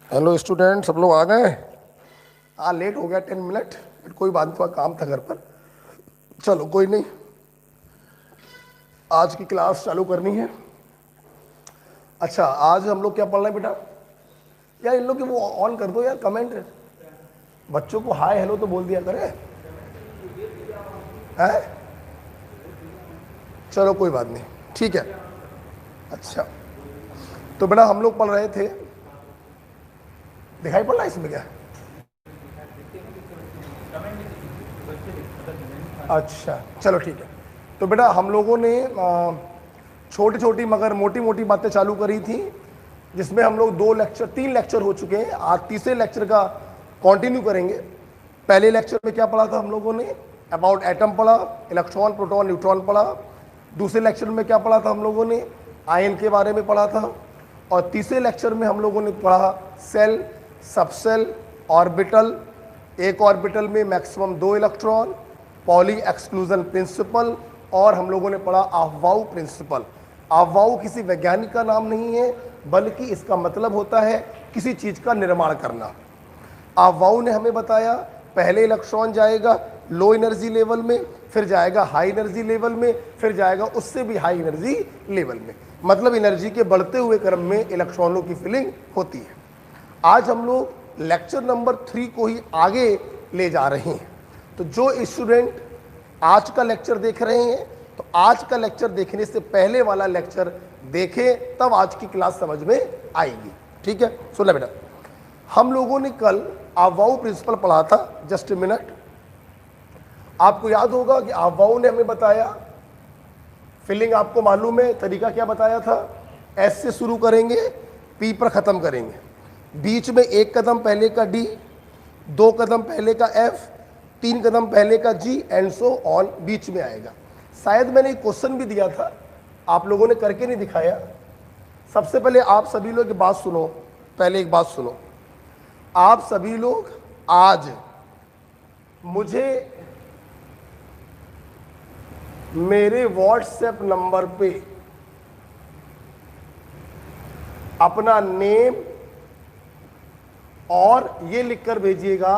Hello student, सब लोग आ गए। हाँ, लेट हो गया 10 मिनट, बट कोई बात नहीं, थोड़ा काम था घर पर। चलो कोई नहीं, आज की क्लास चालू करनी है। अच्छा, आज हम लोग क्या पढ़ रहे हैं बेटा? यार इन लोग के वो ऑन कर दो यार, कमेंट। बच्चों को हाय हेलो तो बोल दिया करे। है, चलो कोई बात नहीं, ठीक है। अच्छा, तो बेटा हम लोग पढ़ रहे थे, दिखाई पड़ रहा है इसमें क्या? अच्छा चलो ठीक है। तो बेटा हम लोगों ने छोटी छोटी मगर मोटी मोटी बातें चालू करी थी, जिसमें हम लोग 3 लेक्चर हो चुके हैं। आज तीसरे लेक्चर का कंटिन्यू करेंगे। पहले लेक्चर में क्या पढ़ा था हम लोगों ने? अबाउट एटम पढ़ा, इलेक्ट्रॉन प्रोटॉन न्यूट्रॉन पढ़ा। दूसरे लेक्चर में क्या पढ़ा था हम लोगों ने? आयन के बारे में पढ़ा था। और तीसरे लेक्चर में हम लोगों ने पढ़ा सेल, सबसेल, ऑर्बिटल। एक ऑर्बिटल में maximum 2 electron, poly exclusion principal, और हम लोगों ने पढ़ा अफवाऊ प्रिंसिपल। अफवाऊ किसी वैज्ञानिक का नाम नहीं है, बल्कि इसका मतलब होता है किसी चीज का निर्माण करना। अफवाऊ ने हमें बताया पहले इलेक्ट्रॉन जाएगा लो एनर्जी लेवल में, फिर जाएगा हाई एनर्जी लेवल में, फिर जाएगा उससे भी हाई एनर्जी लेवल में। मतलब एनर्जी के बढ़ते हुए क्रम में इलेक्ट्रॉनों की फिलिंग होती है। आज हम लोग लेक्चर नंबर 3 को ही आगे ले जा रहे हैं। तो जो स्टूडेंट आज का लेक्चर देख रहे हैं, तो आज का लेक्चर देखने से पहले वाला लेक्चर देखें, तब आज की क्लास समझ में आएगी। ठीक है, सुन बेटा, हम लोगों ने कल अफवाऊ प्रिंसिपल पढ़ा था। Just a minute. आपको याद होगा कि अफवाऊ ने हमें बताया फिलिंग, आपको मालूम है तरीका क्या बताया था? एस से शुरू करेंगे, पी पर खत्म करेंगे, बीच में 1 कदम पहले का डी, 2 कदम पहले का एफ, 3 कदम पहले का जी, एंड सो ऑन बीच में आएगा। शायद मैंने एक क्वेश्चन भी दिया था, आप लोगों ने करके नहीं दिखाया। सबसे पहले आप सभी लोग एक बात सुनो, पहले एक बात सुनो। आप सभी लोग आज मुझे मेरे व्हाट्सएप नंबर पे अपना नेम और ये लिखकर भेजिएगा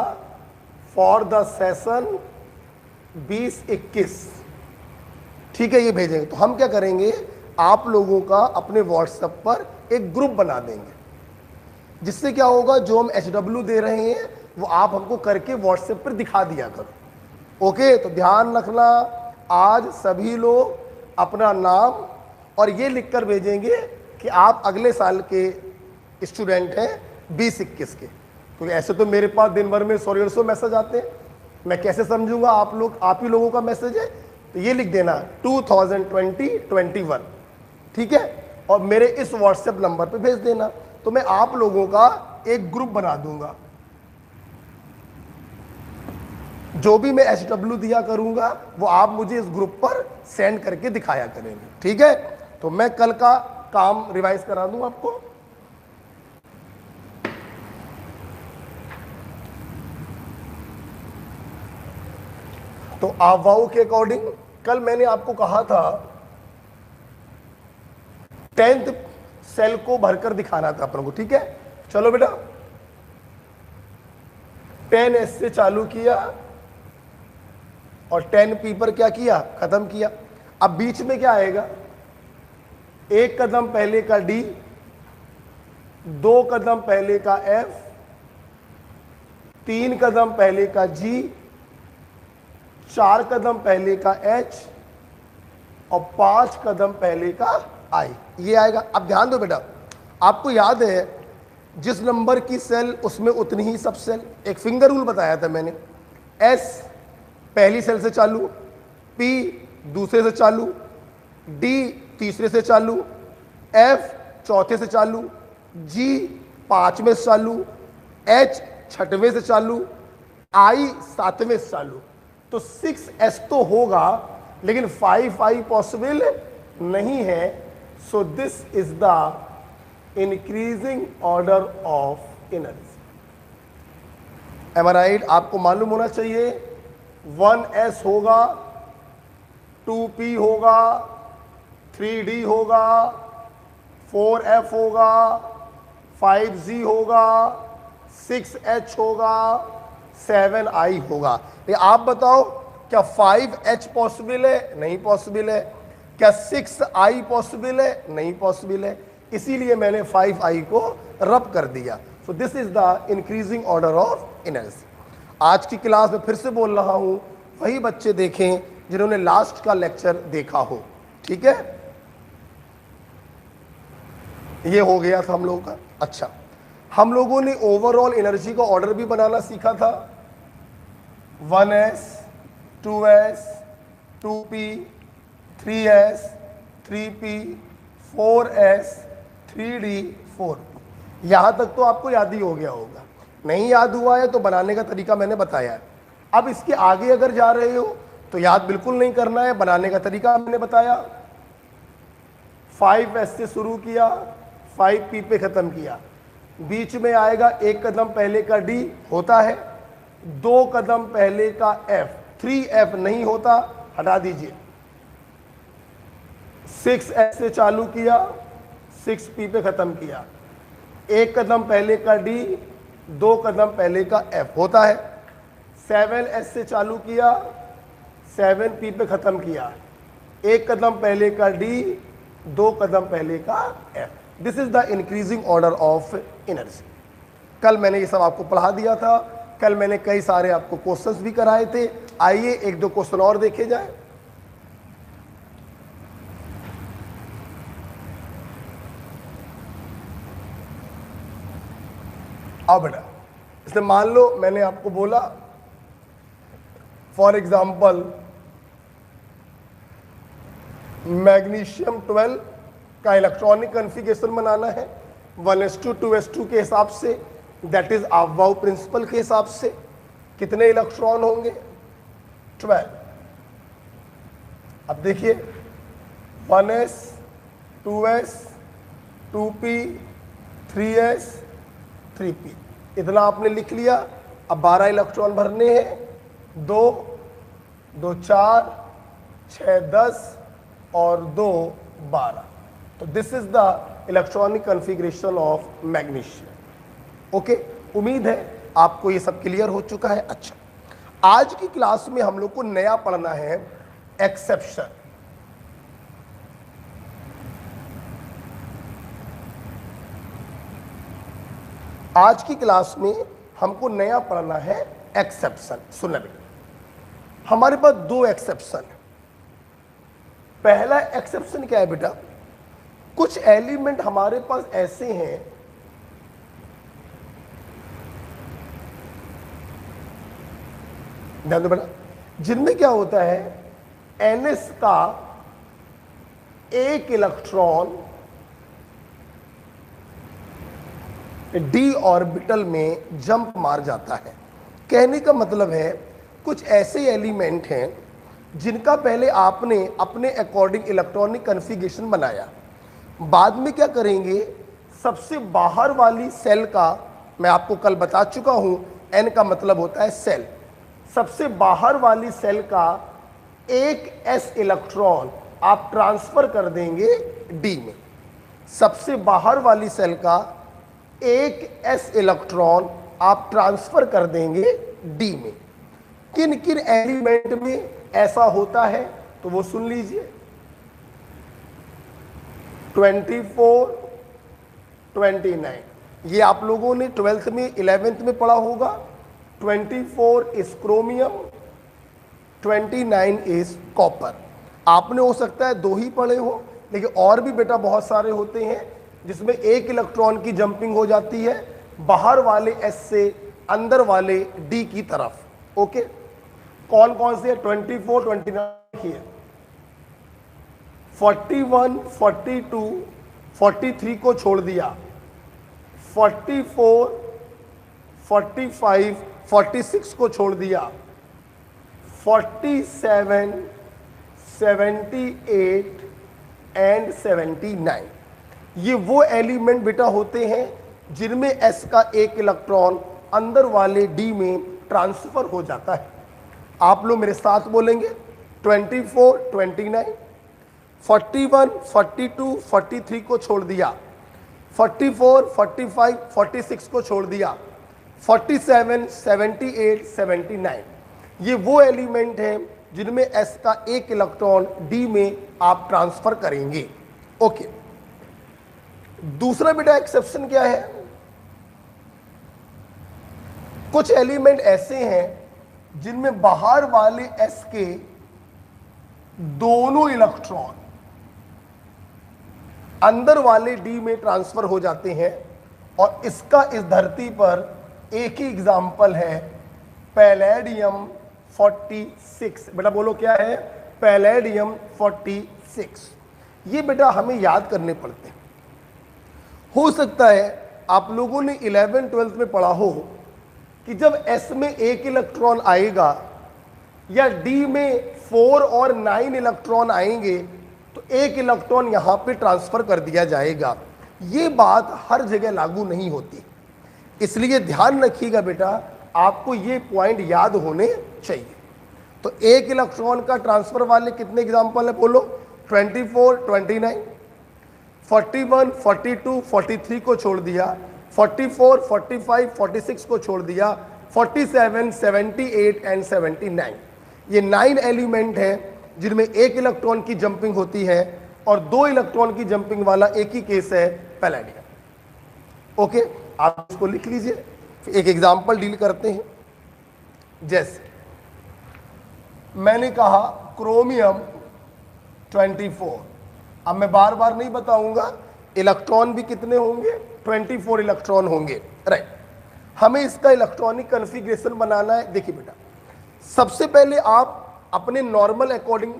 फॉर द सेशन 2021। ठीक है, ये भेजेंगे। तो हम क्या करेंगे, आप लोगों का अपने व्हाट्सएप पर एक ग्रुप बना देंगे, जिससे क्या होगा, जो हम HW दे रहे हैं वो आप हमको करके व्हाट्सएप पर दिखा दिया करो। ओके, तो ध्यान रखना, आज सभी लोग अपना नाम और ये लिखकर भेजेंगे कि आप अगले साल के स्टूडेंट हैं 2021 के। तो ऐसे तो मेरे पास दिन भर में 100-150 मैसेज आते हैं, मैं कैसे समझूंगा आप ही लोगों का मैसेज है? तो ये लिख देना 2020-21। ठीक है, और मेरे इस व्हाट्सएप नंबर पे भेज देना, तो मैं आप लोगों का एक ग्रुप बना दूंगा। जो भी मैं HW दिया करूंगा वो आप मुझे इस ग्रुप पर सेंड करके दिखाया करेंगे। ठीक है, तो मैं कल का काम रिवाइज करा दूं आपको। तो अफवाऊ के अकॉर्डिंग कल मैंने आपको कहा था 10th सेल को भरकर दिखाना था अपन को। ठीक है, चलो बेटा, 10S से चालू किया और 10P पर क्या किया, खत्म किया। अब बीच में क्या आएगा? 1 कदम पहले का D, 2 कदम पहले का F, 3 कदम पहले का G, 4 कदम पहले का H और 5 कदम पहले का I। ये आएगा। अब ध्यान दो बेटा, आपको याद है जिस नंबर की सेल उसमें उतनी ही सब सेल। एक फिंगर रूल बताया था मैंने। S पहली सेल से चालू, P दूसरे से चालू, D तीसरे से चालू, F चौथे से चालू, G 5वें से चालू, H 6वें से चालू, I 7वें से चालू। तो 6S तो होगा, लेकिन 5I पॉसिबल नहीं है। So this is the increasing order of energy. Am I right? आपको मालूम होना चाहिए 1S होगा, 2P होगा, 3D होगा, 4F होगा, 5Z होगा, 6H होगा, 7I होगा। ये आप बताओ क्या 5H पॉसिबल है? नहीं पॉसिबल है। क्या 6I पॉसिबल है? नहीं पॉसिबल है। इसीलिए मैंने 5I को रब कर दिया। सो this is the increasing order of energy. आज की क्लास में फिर से बोल रहा हूं, वही बच्चे देखें जिन्होंने लास्ट का लेक्चर देखा हो, ठीक है? ये हो गया था हम लोगों का। अच्छा, हम लोगों ने ओवरऑल एनर्जी का ऑर्डर भी बनाना सीखा था। 1s, 2s, 2p, 3s, 3p, 4s, 3d, 4p। यहां तक तो आपको याद ही हो गया होगा। नहीं याद हुआ है तो बनाने का तरीका मैंने बताया है। अब इसके आगे अगर जा रहे हो तो याद बिल्कुल नहीं करना है, बनाने का तरीका मैंने बताया। 5s से शुरू किया, 5p पे खत्म किया। बीच में आएगा एक कदम पहले का d होता है, 2 कदम पहले का f, 3f नहीं होता, हटा दीजिए। 6s से चालू किया, 6p पे खत्म किया। एक कदम पहले का d, 2 कदम पहले का f होता है। 7s से चालू किया, 7p पे खत्म किया। एक कदम पहले का d, 2 कदम पहले का f। This is the increasing order of energy. कल मैंने ये सब आपको पढ़ा दिया था। कल मैंने कई सारे आपको क्वेश्चंस भी कराए थे। आइए एक दो क्वेश्चन और देखे जाए। अब बेटा इसमें मान लो मैंने आपको बोला फॉर एग्जाम्पल मैग्नीशियम 12 का इलेक्ट्रॉनिक कॉन्फ़िगरेशन बनाना है 1s2 2s2 के हिसाब से, दैट इज अबाव प्रिंसिपल के हिसाब से। कितने इलेक्ट्रॉन होंगे? 12। अब देखिए 1s, 2s, 2p, 3s, 3p, इतना आपने लिख लिया। अब 12 इलेक्ट्रॉन भरने हैं। 2 2 4 6 10 और 2 12। तो this is the electronic configuration of magnesium. Okay, उम्मीद है आपको ये सब क्लियर हो चुका है। अच्छा, आज की क्लास में हम लोग को नया पढ़ना है एक्सेप्शन। आज की क्लास में हमको नया पढ़ना है एक्सेप्शन। सुनना बेटा, हमारे पास 2 एक्सेप्शन। पहला एक्सेप्शन क्या है बेटा? कुछ एलिमेंट हमारे पास ऐसे हैं ध्यान दो बेटा, जिनमें क्या होता है ns का एक इलेक्ट्रॉन d ऑर्बिटल में जंप मार जाता है। कहने का मतलब है कुछ ऐसे एलिमेंट हैं जिनका पहले आपने अपने अकॉर्डिंग इलेक्ट्रॉनिक कॉन्फ़िगरेशन बनाया, बाद में क्या करेंगे सबसे बाहर वाली सेल का, मैं आपको कल बता चुका हूं n का मतलब होता है सेल, सबसे बाहर वाली सेल का एक s इलेक्ट्रॉन आप ट्रांसफर कर देंगे d में। सबसे बाहर वाली सेल का एक s इलेक्ट्रॉन आप ट्रांसफर कर देंगे d में। किन किन एलिमेंट में ऐसा होता है तो वो सुन लीजिए। 24, 29 ये आप लोगों ने 12th में 11th में पढ़ा होगा। 24 इज क्रोमियम, 29 इज कॉपर। आपने हो सकता है 2 ही पढ़े हो, लेकिन और भी बेटा बहुत सारे होते हैं जिसमें एक इलेक्ट्रॉन की जंपिंग हो जाती है बाहर वाले s से अंदर वाले d की तरफ। ओके, कौन कौन से? 24, 29 ही है। 41, 42, 43 को छोड़ दिया। 44, 45, 46 को छोड़ दिया। 47, 78 एंड 79 ये वो एलिमेंट बेटा होते हैं जिनमें s का एक इलेक्ट्रॉन अंदर वाले d में ट्रांसफर हो जाता है। आप लोग मेरे साथ बोलेंगे 24, 29, 41, 42, 43 को छोड़ दिया। 44, 45, 46 को छोड़ दिया, 47, 78, 79, ये वो एलिमेंट हैं जिनमें s का एक इलेक्ट्रॉन d में आप ट्रांसफर करेंगे। ओके, दूसरा बेटा एक्सेप्शन क्या है, कुछ एलिमेंट ऐसे हैं जिनमें बाहर वाले s के दोनों इलेक्ट्रॉन अंदर वाले d में ट्रांसफर हो जाते हैं, और इसका इस धरती पर एक ही एग्जाम्पल है, पैलेडियम 46। बेटा बोलो क्या है, पैलेडियम 46। ये बेटा हमें याद करने पड़ते हैं। हो सकता है आप लोगों ने 11 12 में पढ़ा हो कि जब s में एक इलेक्ट्रॉन आएगा या d में 4 और 9 इलेक्ट्रॉन आएंगे तो एक इलेक्ट्रॉन यहां पे ट्रांसफर कर दिया जाएगा। ये बात हर जगह लागू नहीं होती, इसलिए ध्यान रखिएगा बेटा, आपको ये पॉइंट याद होने चाहिए। तो एक इलेक्ट्रॉन का ट्रांसफर वाले कितने एग्जाम्पल है बोलो, 24, 29, 41, 42, 43 को छोड़ दिया, 44, 45, 46 को छोड़ दिया, 47, 78 एंड 79, ये 9 एलिमेंट हैं जिनमें एक इलेक्ट्रॉन की जंपिंग होती है और 2 इलेक्ट्रॉन की जंपिंग वाला एक ही केस है, पैलेडियम। ओके, आप इसको लिख लीजिए, एक एग्जाम्पल डील करते हैं। जैसे मैंने कहा क्रोमियम 24, अब मैं बार बार नहीं बताऊंगा, इलेक्ट्रॉन भी कितने होंगे, 24 इलेक्ट्रॉन होंगे, राइट। हमें इसका इलेक्ट्रॉनिक कॉन्फ़िगरेशन बनाना है। देखिए बेटा, सबसे पहले आप अपने नॉर्मल अकॉर्डिंग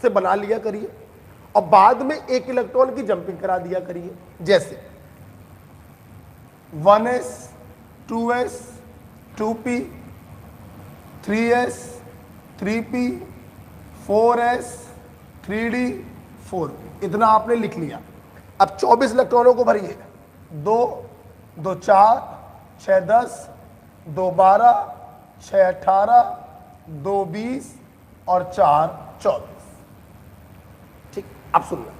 से बना लिया करिए और बाद में एक इलेक्ट्रॉन की जंपिंग करा दिया करिए। जैसे 1s, 2s, 2p, 3s, 3p, 4s, 3d, 4p, इतना आपने लिख लिया। अब 24 इलेक्ट्रॉनों को भरिए, 2, 2 4, 6 10, 2 12, 6 18, 2 20 और 4 24। ठीक, अब सुनना,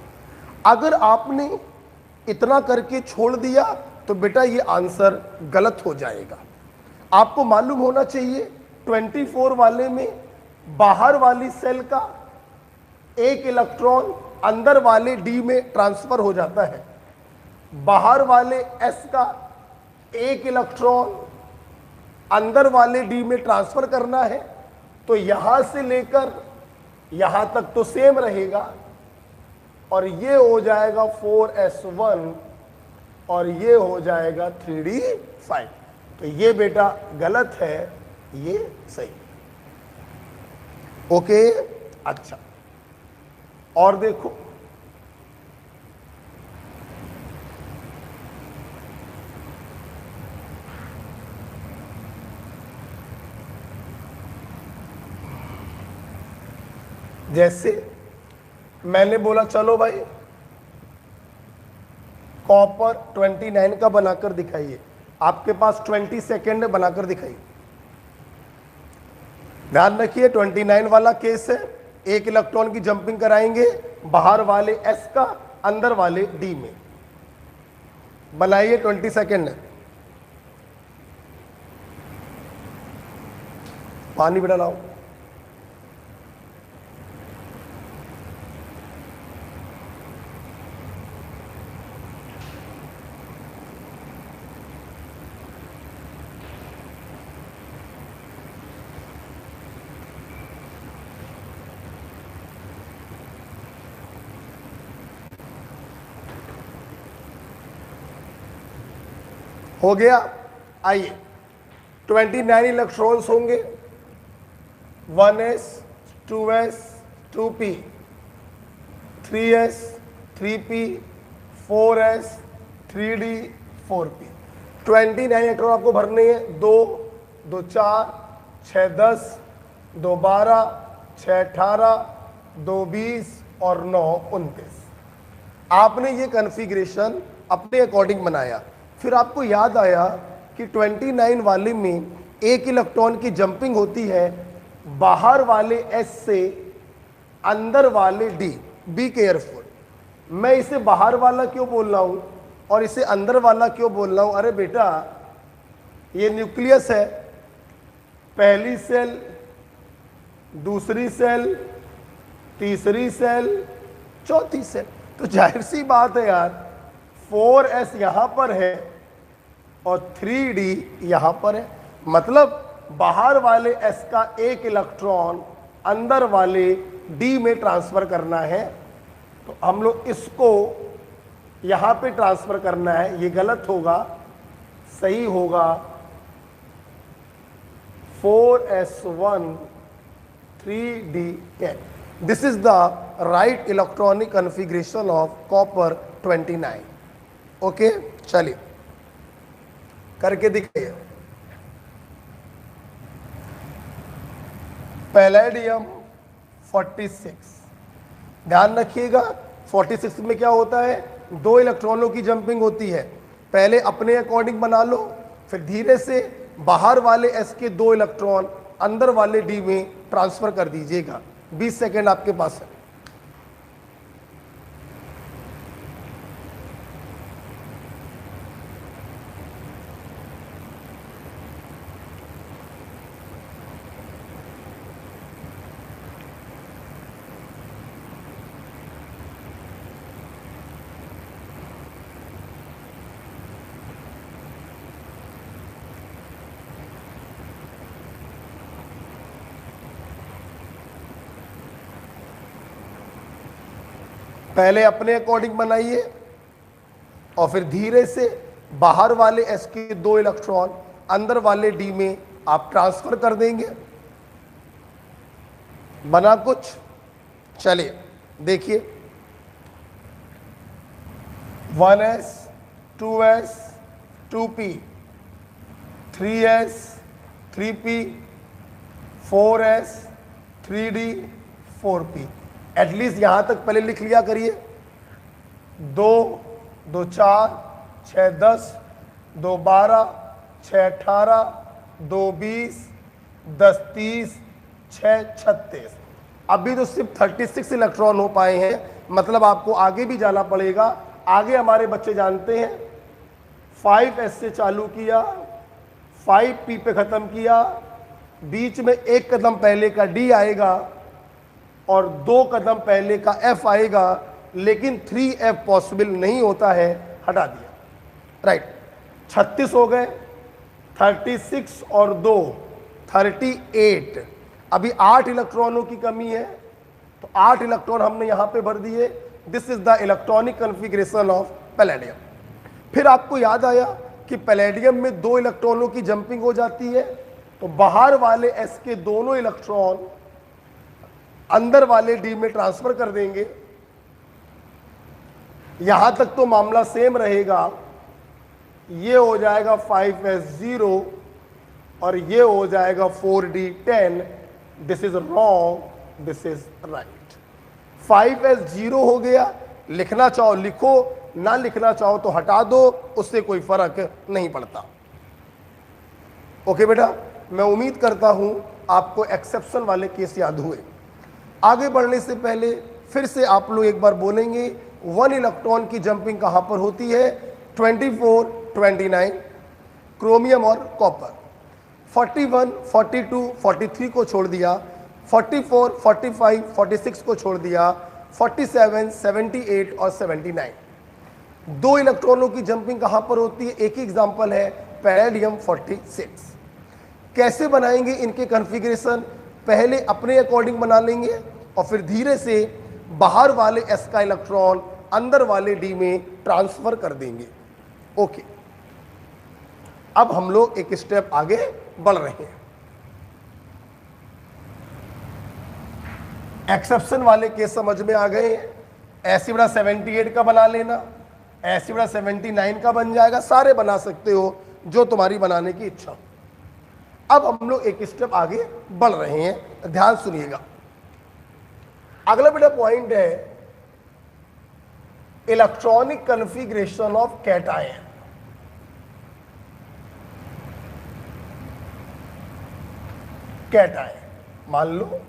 अगर आपने इतना करके छोड़ दिया तो बेटा ये आंसर गलत हो जाएगा। आपको मालूम होना चाहिए 24 वाले में बाहर वाली सेल का एक इलेक्ट्रॉन अंदर वाले डी में ट्रांसफर हो जाता है, बाहर वाले एस का एक इलेक्ट्रॉन अंदर वाले डी में ट्रांसफर करना है, तो यहां से लेकर यहां तक तो सेम रहेगा और ये हो जाएगा 4s1 और ये हो जाएगा 3d5। तो ये बेटा गलत है, ये सही। ओके, अच्छा, और देखो जैसे मैंने बोला चलो भाई कॉपर 29 का बनाकर दिखाइए, आपके पास 20 सेकेंड बनाकर दिखाइए। ध्यान रखिए 29 वाला केस है, एक इलेक्ट्रॉन की जंपिंग कराएंगे बाहर वाले एस का अंदर वाले डी में। बनाइए, 20 सेकेंड है। पानी बेटा लाओ। हो गया। आइए 29 इलेक्ट्रॉन्स होंगे, 1s, 2s, 2p, 3s, 3p, 4s, 3d, 4p। 29 electron आपको भरने हैं। 2, 2 4, 6 10, 2 12, 6 18, 2 20 और 9 29। आपने ये कॉन्फ़िगरेशन अपने अकॉर्डिंग बनाया। फिर आपको याद आया कि 29 वाले में एक इलेक्ट्रॉन की जंपिंग होती है बाहर वाले S से अंदर वाले D। बी केयरफुल, मैं इसे बाहर वाला क्यों बोल रहा हूं, और इसे अंदर वाला क्यों बोल रहा हूं? अरे बेटा, ये न्यूक्लियस है, पहली सेल, दूसरी सेल, तीसरी सेल, चौथी सेल। तो जाहिर सी बात है यार, 4s यहां पर है और 3d यहां पर है, मतलब बाहर वाले s का एक इलेक्ट्रॉन अंदर वाले d में ट्रांसफर करना है। तो हम लोग इसको यहां पे ट्रांसफर करना है, ये गलत होगा, सही होगा 4s1 3d10। This is the right electronic configuration of copper 29। Okay, चलिए करके दिखाइए। पैलेडियम 46, ध्यान रखिएगा 46 में क्या होता है, 2 इलेक्ट्रॉनों की जंपिंग होती है। पहले अपने अकॉर्डिंग बना लो, फिर धीरे से बाहर वाले s के 2 इलेक्ट्रॉन अंदर वाले d में ट्रांसफर कर दीजिएगा। 20 सेकेंड आपके पास है। पहले अपने अकॉर्डिंग बनाइए और फिर धीरे से बाहर वाले s के 2 इलेक्ट्रॉन अंदर वाले d में आप ट्रांसफर कर देंगे। बना कुछ? चलिए देखिए, 1s 2s 2p 3s 3p 4s 3d 4p। At least यहां तक पहले लिख लिया करिए। 2 2 4 6 10 2 12 6 18 2 20 10 30 6 36। अभी तो सिर्फ 36 इलेक्ट्रॉन हो पाए हैं, मतलब आपको आगे भी जाना पड़ेगा। आगे हमारे बच्चे जानते हैं, 5s से चालू किया, 5p पे खत्म किया, बीच में एक कदम पहले का d आएगा और 2 कदम पहले का f आएगा, लेकिन 3f पॉसिबल नहीं होता है, हटा दिया। राइट, 36 हो गए, 36 और 2 38। अभी 8 इलेक्ट्रॉनों की कमी है, तो 8 इलेक्ट्रॉन हमने यहां पे भर दिए। This is the electronic configuration of palladium. फिर आपको याद आया कि पैलेडियम में 2 इलेक्ट्रॉनों की जंपिंग हो जाती है, तो बाहर वाले s के दोनों इलेक्ट्रॉन अंदर वाले d में ट्रांसफर कर देंगे। यहां तक तो मामला सेम रहेगा, ये हो जाएगा 5s0 और ये हो जाएगा 4d10। This is wrong, this is right. 5s0 हो गया, लिखना चाहो लिखो, ना लिखना चाहो तो हटा दो, उससे कोई फर्क नहीं पड़ता। ओके बेटा, मैं उम्मीद करता हूं आपको एक्सेप्शन वाले केस याद हुए। आगे बढ़ने से पहले फिर से आप लोग एक बार बोलेंगे, 1 इलेक्ट्रॉन की जंपिंग कहां पर होती है? 24 29 क्रोमियम और कॉपर। 41 42 43 को छोड़ दिया, 44 45 46 को छोड़ दिया, 47 78 और 79। 2 इलेक्ट्रॉनों की जंपिंग कहां पर होती है? एक ही एग्जांपल है, पैलेडियम 46। कैसे बनाएंगे इनके कॉन्फ़िगरेशन? पहले अपने अकॉर्डिंग बना लेंगे और फिर धीरे से बाहर वाले s का इलेक्ट्रॉन अंदर वाले d में ट्रांसफर कर देंगे। ओके, अब हम लोग एक स्टेप आगे बढ़ रहे हैं। एक्सेप्शन वाले केस समझ में आ गए हैं। ऐसी बड़ा 78 का बना लेना, ऐसी बड़ा 79 का बन जाएगा, सारे बना सकते हो जो तुम्हारी बनाने की इच्छा हो। अब हम लोग एक स्टेप आगे बढ़ रहे हैं, ध्यान सुनिएगा। अगला बेटा पॉइंट है electronic configuration of cation. Cation मान लो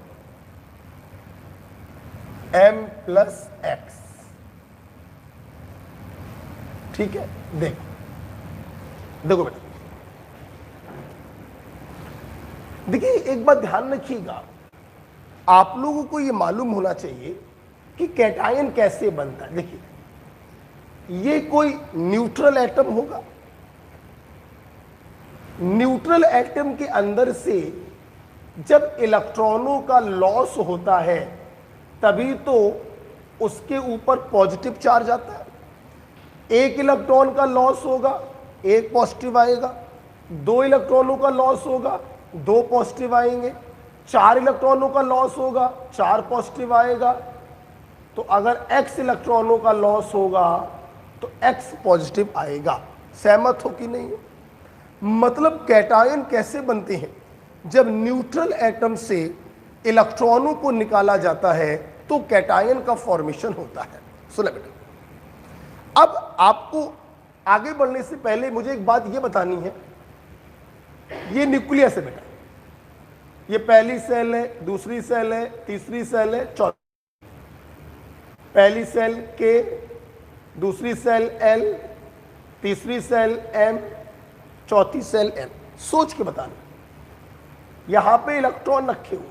M+X, ठीक है, देखो देखो बेटा, देखिए एक बात ध्यान रखिएगा, आप लोगों को यह मालूम होना चाहिए कि कैटायन कैसे बनता है। देखिए ये कोई न्यूट्रल एटम होगा, न्यूट्रल एटम के अंदर से जब इलेक्ट्रॉनों का लॉस होता है तभी तो उसके ऊपर पॉजिटिव चार्ज आता है। एक इलेक्ट्रॉन का लॉस होगा, एक पॉजिटिव आएगा, दो इलेक्ट्रॉनों का लॉस होगा, दो पॉजिटिव आएंगे, चार इलेक्ट्रॉनों का लॉस होगा, चार पॉजिटिव आएगा। तो अगर x इलेक्ट्रॉनों का लॉस होगा तो x पॉजिटिव आएगा। सहमत हो कि नहीं? मतलब कैटायन कैसे बनते हैं? जब न्यूट्रल एटम से इलेक्ट्रॉनों को निकाला जाता है तो कैटायन का फॉर्मेशन होता है। सुना बेटा, अब आपको आगे बढ़ने से पहले मुझे एक बात यह बतानी है, ये न्यूक्लियस है बेटा, ये पहली सेल है, दूसरी सेल है, तीसरी सेल है, चौथी। पहली सेल के, दूसरी सेल एल, तीसरी सेल एम, चौथी सेल एन। सोच के बताना, यहां पे इलेक्ट्रॉन रखे हुए,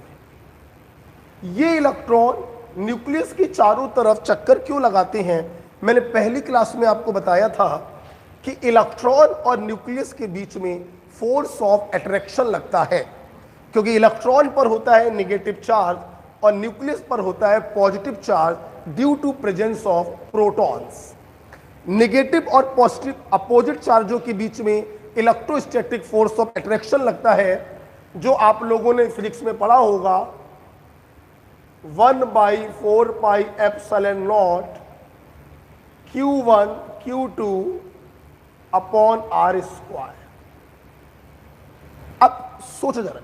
ये इलेक्ट्रॉन न्यूक्लियस की चारों तरफ चक्कर क्यों लगाते हैं? मैंने पहली क्लास में आपको बताया था कि इलेक्ट्रॉन और न्यूक्लियस के बीच में फोर्स ऑफ अट्रैक्शन लगता है, क्योंकि इलेक्ट्रॉन पर होता है नेगेटिव चार्ज और न्यूक्लियस पर होता है positive charge due to presence of protons. Negative और पॉजिटिव अपोजिट चार्जों के बीच में इलेक्ट्रोस्टैटिक फोर्स ऑफ अट्रैक्शन लगता है, जो आप लोगों ने फिजिक्स में पढ़ा होगा, 1/4πε0 Q1 Q2 upon R square. अब सोचो जरा,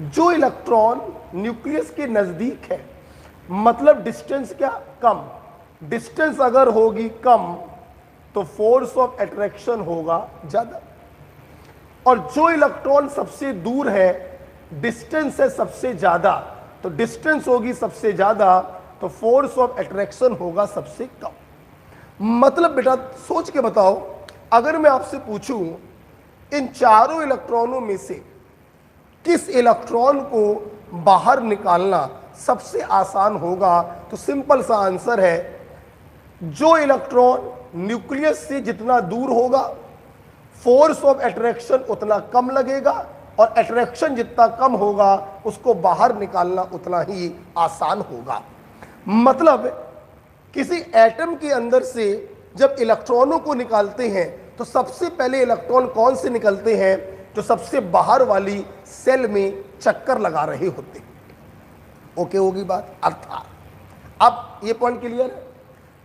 जो इलेक्ट्रॉन न्यूक्लियस के नजदीक है, मतलब डिस्टेंस क्या कम, डिस्टेंस अगर होगी कम तो फोर्स ऑफ अट्रैक्शन होगा ज्यादा, और जो इलेक्ट्रॉन सबसे दूर है, डिस्टेंस है सबसे ज्यादा, तो डिस्टेंस होगी सबसे ज्यादा तो फोर्स ऑफ अट्रैक्शन होगा सबसे कम। मतलब बेटा सोच के बताओ, अगर मैं आपसे पूछूं इन चारों इलेक्ट्रॉनों में से किस इलेक्ट्रॉन को बाहर निकालना सबसे आसान होगा, तो सिंपल सा आंसर है, जो इलेक्ट्रॉन न्यूक्लियस से जितना दूर होगा फोर्स ऑफ अट्रैक्शन उतना कम लगेगा, और अट्रैक्शन जितना कम होगा उसको बाहर निकालना उतना ही आसान होगा। मतलब किसी एटम के अंदर से जब इलेक्ट्रॉनों को निकालते हैं तो सबसे पहले इलेक्ट्रॉन कौन से निकलते हैं? जो सबसे बाहर वाली सेल में चक्कर लगा रहे होते हैं। ओके होगी बात? अर्थात अब ये पॉइंट क्लियर है।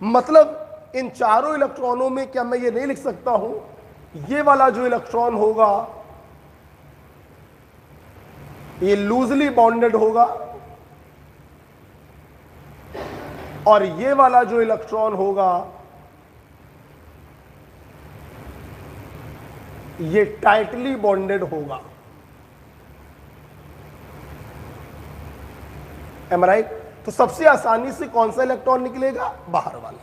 मतलब इन चारों इलेक्ट्रॉनों में क्या मैं ये नहीं लिख सकता हूं, ये वाला जो इलेक्ट्रॉन होगा ये लूजली बॉन्डेड होगा, और ये वाला जो इलेक्ट्रॉन होगा ये टाइटली बॉन्डेड होगा। Am right? तो सबसे आसानी से कौन सा इलेक्ट्रॉन निकलेगा? बाहर वाला।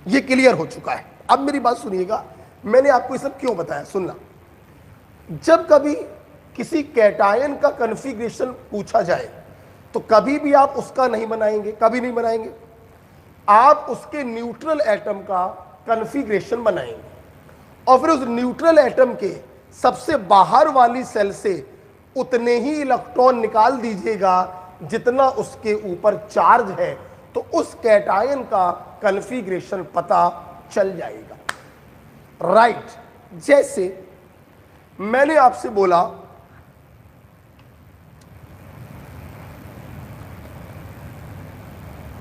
ये क्लियर हो चुका है। अब मेरी बात सुनिएगा, मैंने आपको ये सब क्यों बताया, सुनना। जब कभी किसी कैटायन का कॉन्फ़िगरेशन पूछा जाए तो कभी भी आप उसका नहीं बनाएंगे, कभी नहीं बनाएंगे, आप उसके न्यूट्रल एटम का कॉन्फ़िगरेशन बनाएंगे, और फिर उस न्यूट्रल एटम के सबसे बाहर वाली सेल से उतने ही इलेक्ट्रॉन निकाल दीजिएगा जितना उसके ऊपर चार्ज है, तो उस कैटायन का कॉन्फ़िगरेशन पता चल जाएगा। राइट? जैसे मैंने आपसे बोला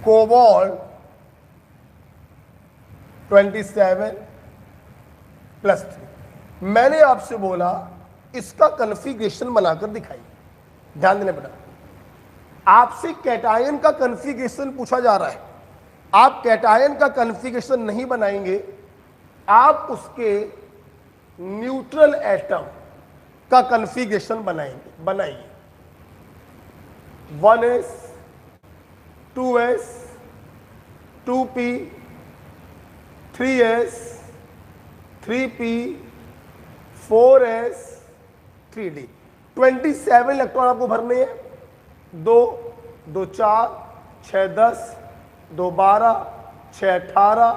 कोबाल्ट 27+3, मैंने आपसे बोला इसका कॉन्फ़िगरेशन बनाकर दिखाइए। ध्यान देना बेटा, आपसे कैटायन का कॉन्फ़िगरेशन पूछा जा रहा है, आप कैटायन का कॉन्फ़िगरेशन नहीं बनाएंगे, आप उसके न्यूट्रल एटम का कॉन्फ़िगरेशन बनाएंगे। बनाइए 1s 2s 2p 3s 3p 4s 3d 27 electron आपको भरने हैं। 2 2 4 6 10 2 12 6 18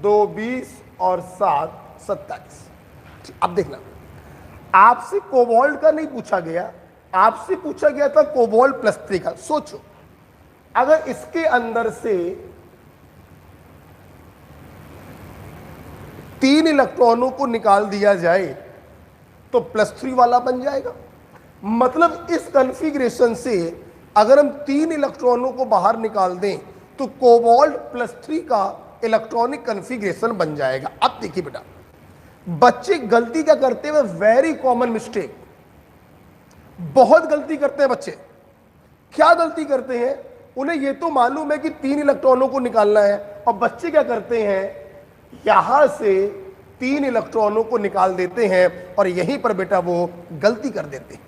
2 20 और 7 27। अब देखना, आपसे कोबाल्ट का नहीं पूछा गया, आपसे पूछा गया था कोबाल्ट +3 का। सोचो अगर इसके अंदर से 3 इलेक्ट्रॉनों को निकाल दिया जाए तो +3 वाला बन जाएगा। मतलब इस कॉन्फ़िगरेशन से अगर हम 3 इलेक्ट्रॉनों को बाहर निकाल दें तो कोबाल्ट +3 का इलेक्ट्रॉनिक कॉन्फ़िगरेशन बन जाएगा। अब देखिए बेटा, बच्चे गलती क्या करते हैं, वेरी कॉमन मिस्टेक, बहुत गलती करते हैं बच्चे। क्या गलती करते हैं, उन्हें यह तो मालूम है कि 3 इलेक्ट्रॉनों को निकालना है, और बच्चे क्या करते हैं, यहां से 3 इलेक्ट्रॉनों को निकाल देते हैं और यहीं पर बेटा वो गलती कर देते हैं।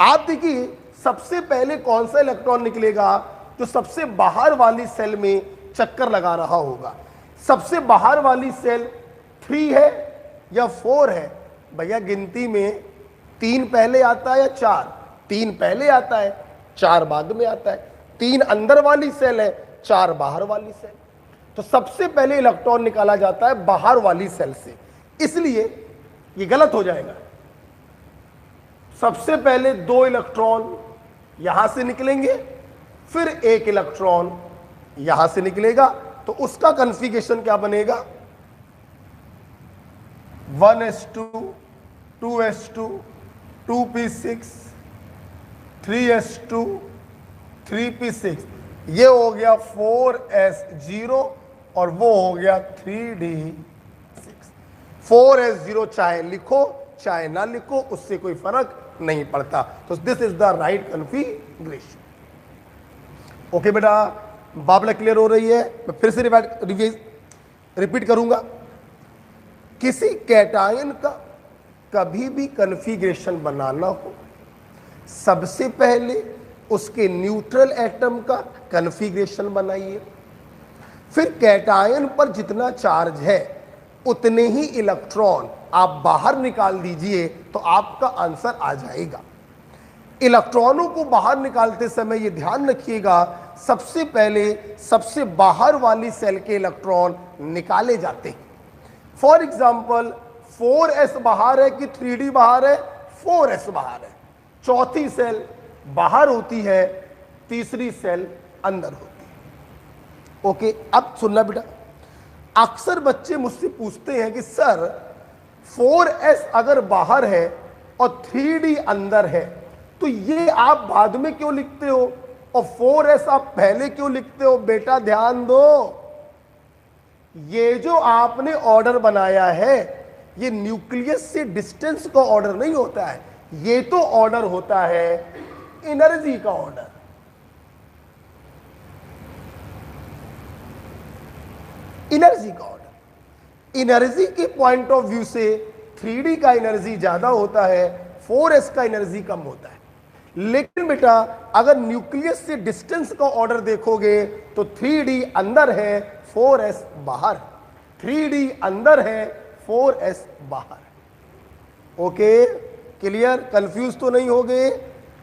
आप देखिए सबसे पहले कौन सा इलेक्ट्रॉन निकलेगा, जो सबसे बाहर वाली सेल में चक्कर लगा रहा होगा। सबसे बाहर वाली सेल 3 है या 4 है? भैया गिनती में 3 पहले आता है या 4? 3 पहले आता है, 4 बाद में आता है। 3 अंदर वाली सेल है, 4 बाहर वाली सेल। तो सबसे पहले इलेक्ट्रॉन निकाला जाता है बाहर वाली सेल से, इसलिए ये गलत हो जाएगा। सबसे पहले 2 इलेक्ट्रॉन यहां से निकलेंगे, फिर 1 इलेक्ट्रॉन यहां से निकलेगा, तो उसका कॉन्फ़िगरेशन क्या बनेगा, 1s2 2s2 2p6 3s2 3p6, ये हो गया 4s0 और वो हो गया 3d6। 4s0 चाहे लिखो चाहे ना लिखो उससे कोई फर्क नहीं पड़ता। तो this is the right configuration. Okay बेटा, बाबला क्लियर हो रही है? मैं फिर से रिपीट करूंगा। किसी कैटायन का कभी भी कॉन्फ़िगरेशन बनाना हो, सबसे पहले उसके न्यूट्रल एटम का कॉन्फ़िगरेशन बनाइए, फिर कैटायन पर जितना चार्ज है उतने ही इलेक्ट्रॉन आप बाहर निकाल दीजिए तो आपका आंसर आ जाएगा। इलेक्ट्रॉनों को बाहर निकालते समय ये ध्यान रखिएगा, सबसे पहले सबसे बाहर वाली सेल के इलेक्ट्रॉन निकाले जाते हैं। फॉर एग्जाम्पल 4s बाहर है कि 3d बाहर है? 4s बाहर है। चौथी सेल बाहर होती है, तीसरी सेल अंदर होती है। ओके, अब सुनना बेटा, अक्सर बच्चे मुझसे पूछते हैं कि सर 4s अगर बाहर है और 3d अंदर है तो ये आप बाद में क्यों लिखते हो और 4s आप पहले क्यों लिखते हो? बेटा ध्यान दो, ये जो आपने ऑर्डर बनाया है ये न्यूक्लियस से डिस्टेंस का ऑर्डर नहीं होता है, ये तो ऑर्डर होता है एनर्जी का ऑर्डर। एनर्जी का ऑर्डर, एनर्जी के पॉइंट ऑफ व्यू से 3d का एनर्जी ज्यादा होता है, 4s का एनर्जी कम होता है। लेकिन बेटा अगर न्यूक्लियस से डिस्टेंस का ऑर्डर देखोगे तो 3d अंदर है, 4s बाहर। 3d अंदर है, 4s बाहर। Okay, clear? कंफ्यूज तो नहीं हो गए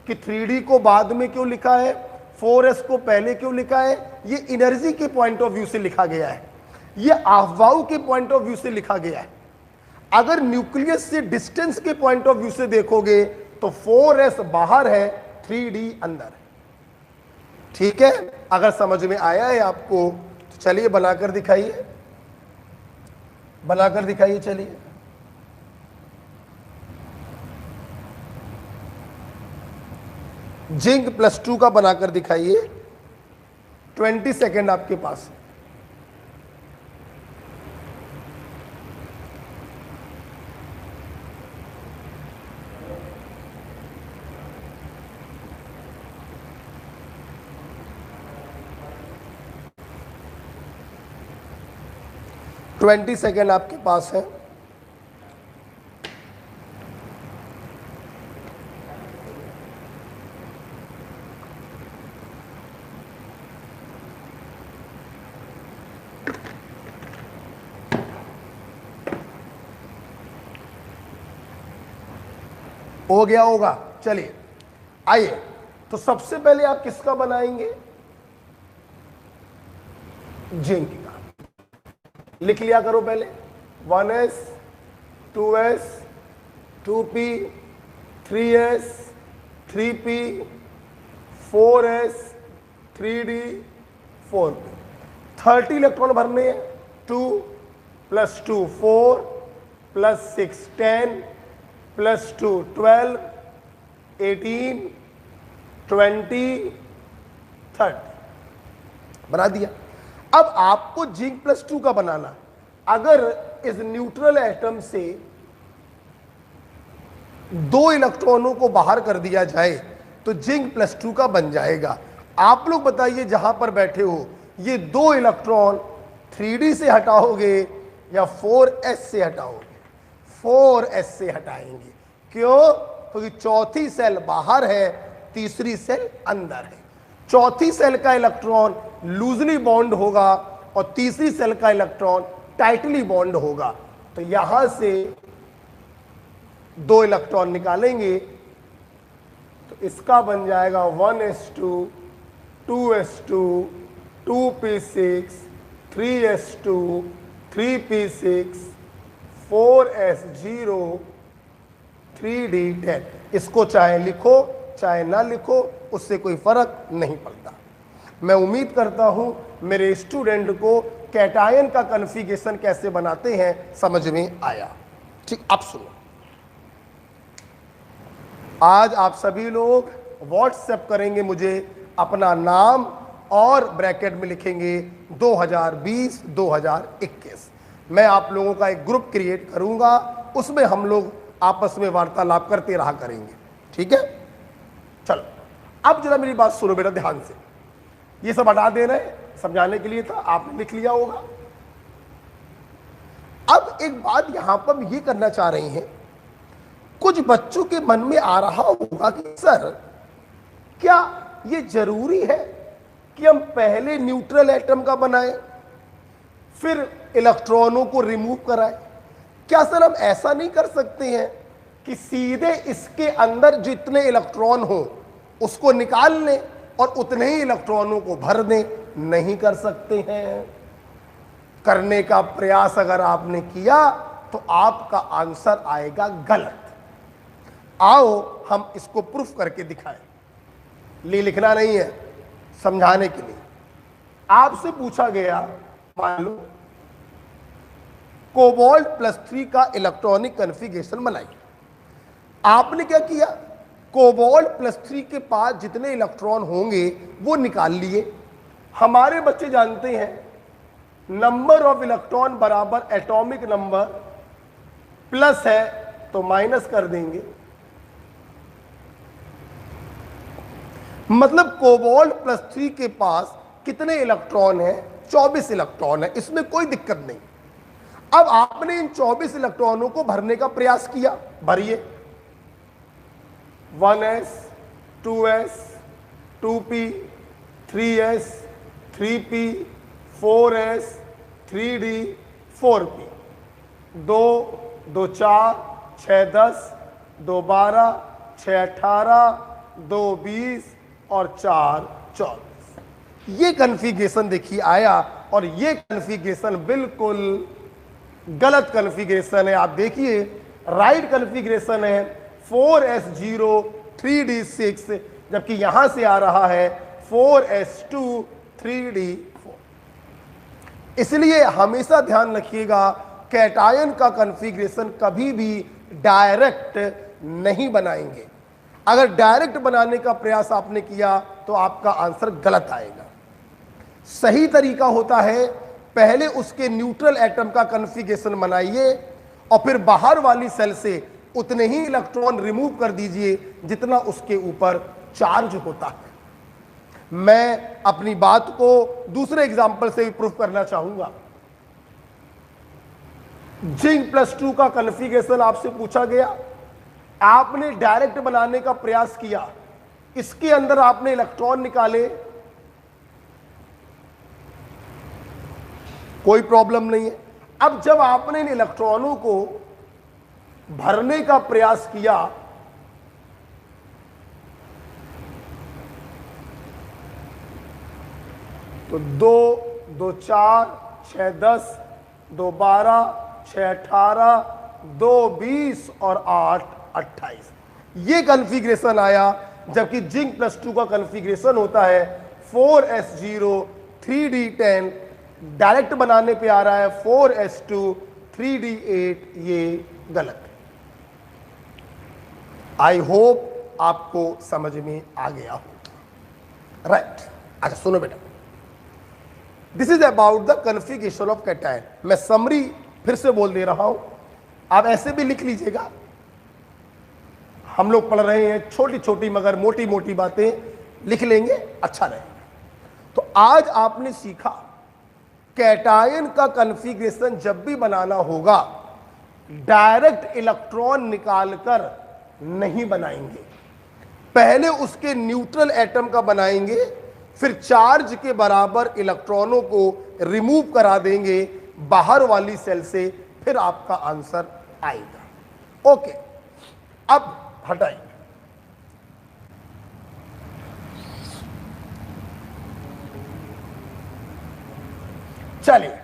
कि 3d को बाद में क्यों लिखा है, 4s को पहले क्यों लिखा है? ये एनर्जी के पॉइंट ऑफ व्यू से लिखा गया है, ये अफवाह के पॉइंट ऑफ व्यू से लिखा गया है। अगर न्यूक्लियस से डिस्टेंस के पॉइंट ऑफ व्यू से देखोगे तो 4s बाहर है, 3d अंदर है। ठीक है, अगर समझ में आया है आपको तो चलिए बनाकर दिखाइए, बनाकर दिखाइए। चलिए जिंक +2 का बनाकर दिखाइए। 20 सेकेंड आपके पास। ट्वेंटी सेकेंड आपके पास है। हो गया होगा। चलिए आइए, तो सबसे पहले आप किसका बनाएंगे? जिंक का। लिख लिया करो पहले, 1s 2s 2p 3s 3p 4s 3d 4p। 30 electron भरने हैं। 2 + 2 4 + 6 10 + 2 12 18 20 30 बना दिया। अब आपको जिंक +2 का बनाना। अगर इस न्यूट्रल एटम से 2 इलेक्ट्रॉनों को बाहर कर दिया जाए तो जिंक +2 का बन जाएगा। आप लोग बताइए जहां पर बैठे हो, ये 2 इलेक्ट्रॉन 3d से हटाओगे या 4s से हटाओगे? 4s से हटाएंगे। क्यों? क्योंकि चौथी सेल बाहर है, तीसरी सेल अंदर है। चौथी सेल का इलेक्ट्रॉन लूजली बॉन्ड होगा और तीसरी सेल का इलेक्ट्रॉन टाइटली बॉन्ड होगा। तो यहां से 2 इलेक्ट्रॉन निकालेंगे तो इसका बन जाएगा 1s2 2s2 2p6 3s2 3p6 4s0 3d10। इसको चाहे लिखो चाहे ना लिखो, उससे कोई फर्क नहीं पड़ता। मैं उम्मीद करता हूं मेरे स्टूडेंट को कैटायन का कन्फिगरेशन कैसे बनाते हैं समझ में आया। ठीक, अब सुनो। आज आप सभी लोग व्हाट्सएप करेंगे मुझे अपना नाम और ब्रैकेट में लिखेंगे 2020 2021। मैं आप लोगों का एक ग्रुप क्रिएट करूंगा, उसमें हम लोग आपस में वार्तालाप करते रहा करेंगे। ठीक है, चलो अब जरा मेरी बात सुनो बेटा ध्यान से। ये सब हटा दे रहे, समझाने के लिए था, आपने लिख लिया होगा। अब एक बात यहां पर हम ये करना चाह रहे हैं, कुछ बच्चों के मन में आ रहा होगा कि सर क्या ये जरूरी है कि हम पहले न्यूट्रल एटम का बनाएं फिर इलेक्ट्रॉनों को रिमूव कराएं? क्या सर हम ऐसा नहीं कर सकते हैं कि सीधे इसके अंदर जितने इलेक्ट्रॉन हो उसको निकाल लें और उतने ही इलेक्ट्रॉनों को भर दें? नहीं कर सकते हैं। करने का प्रयास अगर आपने किया तो आपका आंसर आएगा गलत। आओ हम इसको प्रूफ करके दिखाएं। लिखना नहीं है, समझाने के लिए। आपसे पूछा गया, मान लो कोबाल्ट +3 का इलेक्ट्रॉनिक कन्फिगरेशन बनाइए। आपने क्या किया? कोबाल्ट +3 के पास जितने इलेक्ट्रॉन होंगे वो निकाल लिए। हमारे बच्चे जानते हैं नंबर ऑफ इलेक्ट्रॉन बराबर एटॉमिक नंबर, प्लस है तो माइनस कर देंगे। मतलब कोबाल्ट +3 के पास कितने इलेक्ट्रॉन है? 24 इलेक्ट्रॉन है, इसमें कोई दिक्कत नहीं। अब आपने इन 24 इलेक्ट्रॉनों को भरने का प्रयास किया, भरिए। 1s 2s 2p 3s 3p 4s 3d 4p 2 2 4 6 10 2 12 6 18 2 20 और 4 24। ये कन्फिगरेशन देखिए आया, और ये कन्फिगरेशन बिल्कुल गलत कन्फिगरेशन है। आप देखिए राइट कन्फिगरेशन है 4s0 3d6, जबकि यहां से आ रहा है 4s2 3d4। इसलिए हमेशा ध्यान रखिएगा कैटायन का कन्फिगरेशन कभी भी डायरेक्ट नहीं बनाएंगे। अगर डायरेक्ट बनाने का प्रयास आपने किया तो आपका आंसर गलत आएगा। सही तरीका होता है पहले उसके न्यूट्रल एटम का कन्फिगरेशन बनाइए और फिर बाहर वाली सेल से उतने ही इलेक्ट्रॉन रिमूव कर दीजिए जितना उसके ऊपर चार्ज होता है। मैं अपनी बात को दूसरे एग्जांपल से भी प्रूफ करना चाहूंगा। जिंक +2 का कन्फिगरेशन आपसे पूछा गया, आपने डायरेक्ट बनाने का प्रयास किया, इसके अंदर आपने इलेक्ट्रॉन निकाले, कोई प्रॉब्लम नहीं है। अब जब आपने इन इलेक्ट्रॉनों को भरने का प्रयास किया तो 2 2 4 6 10 2 12 6 18 2 20 और 8 28। ये कॉन्फ़िगरेशन आया। जबकि जिंक +2 का कॉन्फ़िगरेशन होता है 4s0 3d10, डायरेक्ट बनाने पे आ रहा है 4s2 3d8। ये गलत है। आई होप आपको समझ में आ गया हो। राइट। अच्छा सुनो बेटा, this is about the configuration of cation. मैं समरी फिर से बोल दे रहा हूं, आप ऐसे भी लिख लीजिएगा। हम लोग पढ़ रहे हैं छोटी छोटी मगर मोटी मोटी बातें, लिख लेंगे अच्छा रहेगा। तो आज आपने सीखा कैटायन का कॉन्फ़िगरेशन जब भी बनाना होगा डायरेक्ट इलेक्ट्रॉन निकालकर नहीं बनाएंगे, पहले उसके न्यूट्रल एटम का बनाएंगे, फिर चार्ज के बराबर इलेक्ट्रॉनों को रिमूव करा देंगे बाहर वाली सेल से, फिर आपका आंसर आएगा। ओके, अब हटाइए। चलिए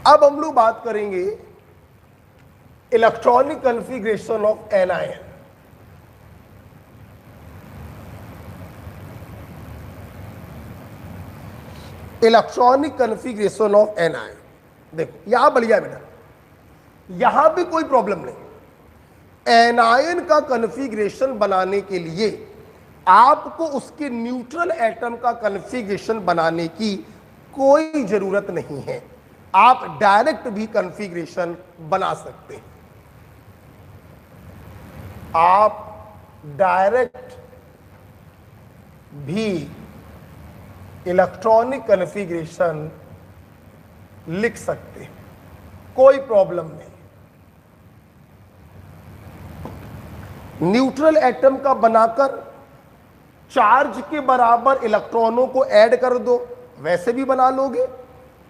अब हम लोग बात करेंगे electronic configuration of anion. Electronic configuration of anion, देखो यहां बढ़िया बेटा, यहां भी कोई प्रॉब्लम नहीं। एनायन का कॉन्फ़िगरेशन बनाने के लिए आपको उसके न्यूट्रल एटम का कॉन्फ़िगरेशन बनाने की कोई जरूरत नहीं है। आप डायरेक्ट भी कॉन्फ़िगरेशन बना सकते हैं। आप डायरेक्ट भी इलेक्ट्रॉनिक कॉन्फ़िगरेशन लिख सकते हैं, कोई प्रॉब्लम नहीं। न्यूट्रल एटम का बनाकर चार्ज के बराबर इलेक्ट्रॉनों को ऐड कर दो, वैसे भी बना लोगे,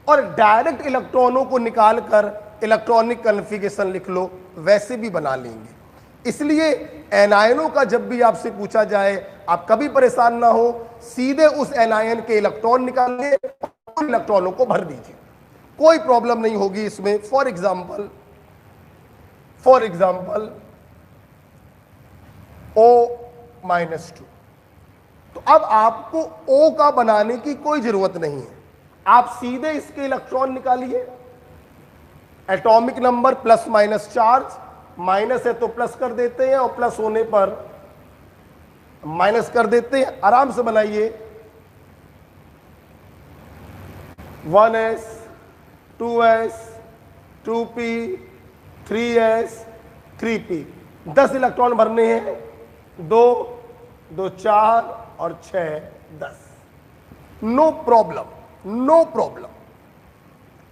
और डायरेक्ट इलेक्ट्रॉनों को निकालकर इलेक्ट्रॉनिक कॉन्फ़िगरेशन लिख लो, वैसे भी बना लेंगे। इसलिए एनायनों का जब भी आपसे पूछा जाए, आप कभी परेशान ना हो, सीधे उस एनायन के इलेक्ट्रॉन निकालिए और इलेक्ट्रॉनों को भर दीजिए, कोई प्रॉब्लम नहीं होगी इसमें। फॉर एग्जाम्पल O-2, तो अब आपको O का बनाने की कोई जरूरत नहीं है, आप सीधे इसके इलेक्ट्रॉन निकालिए। Atomic number plus minus charge, minus है तो प्लस कर देते हैं और प्लस होने पर माइनस कर देते हैं, आराम से बनाइए। 1s 2s 2p 3s 3p, 10 electron भरने हैं, 2 2 4 और 6 10। No problem.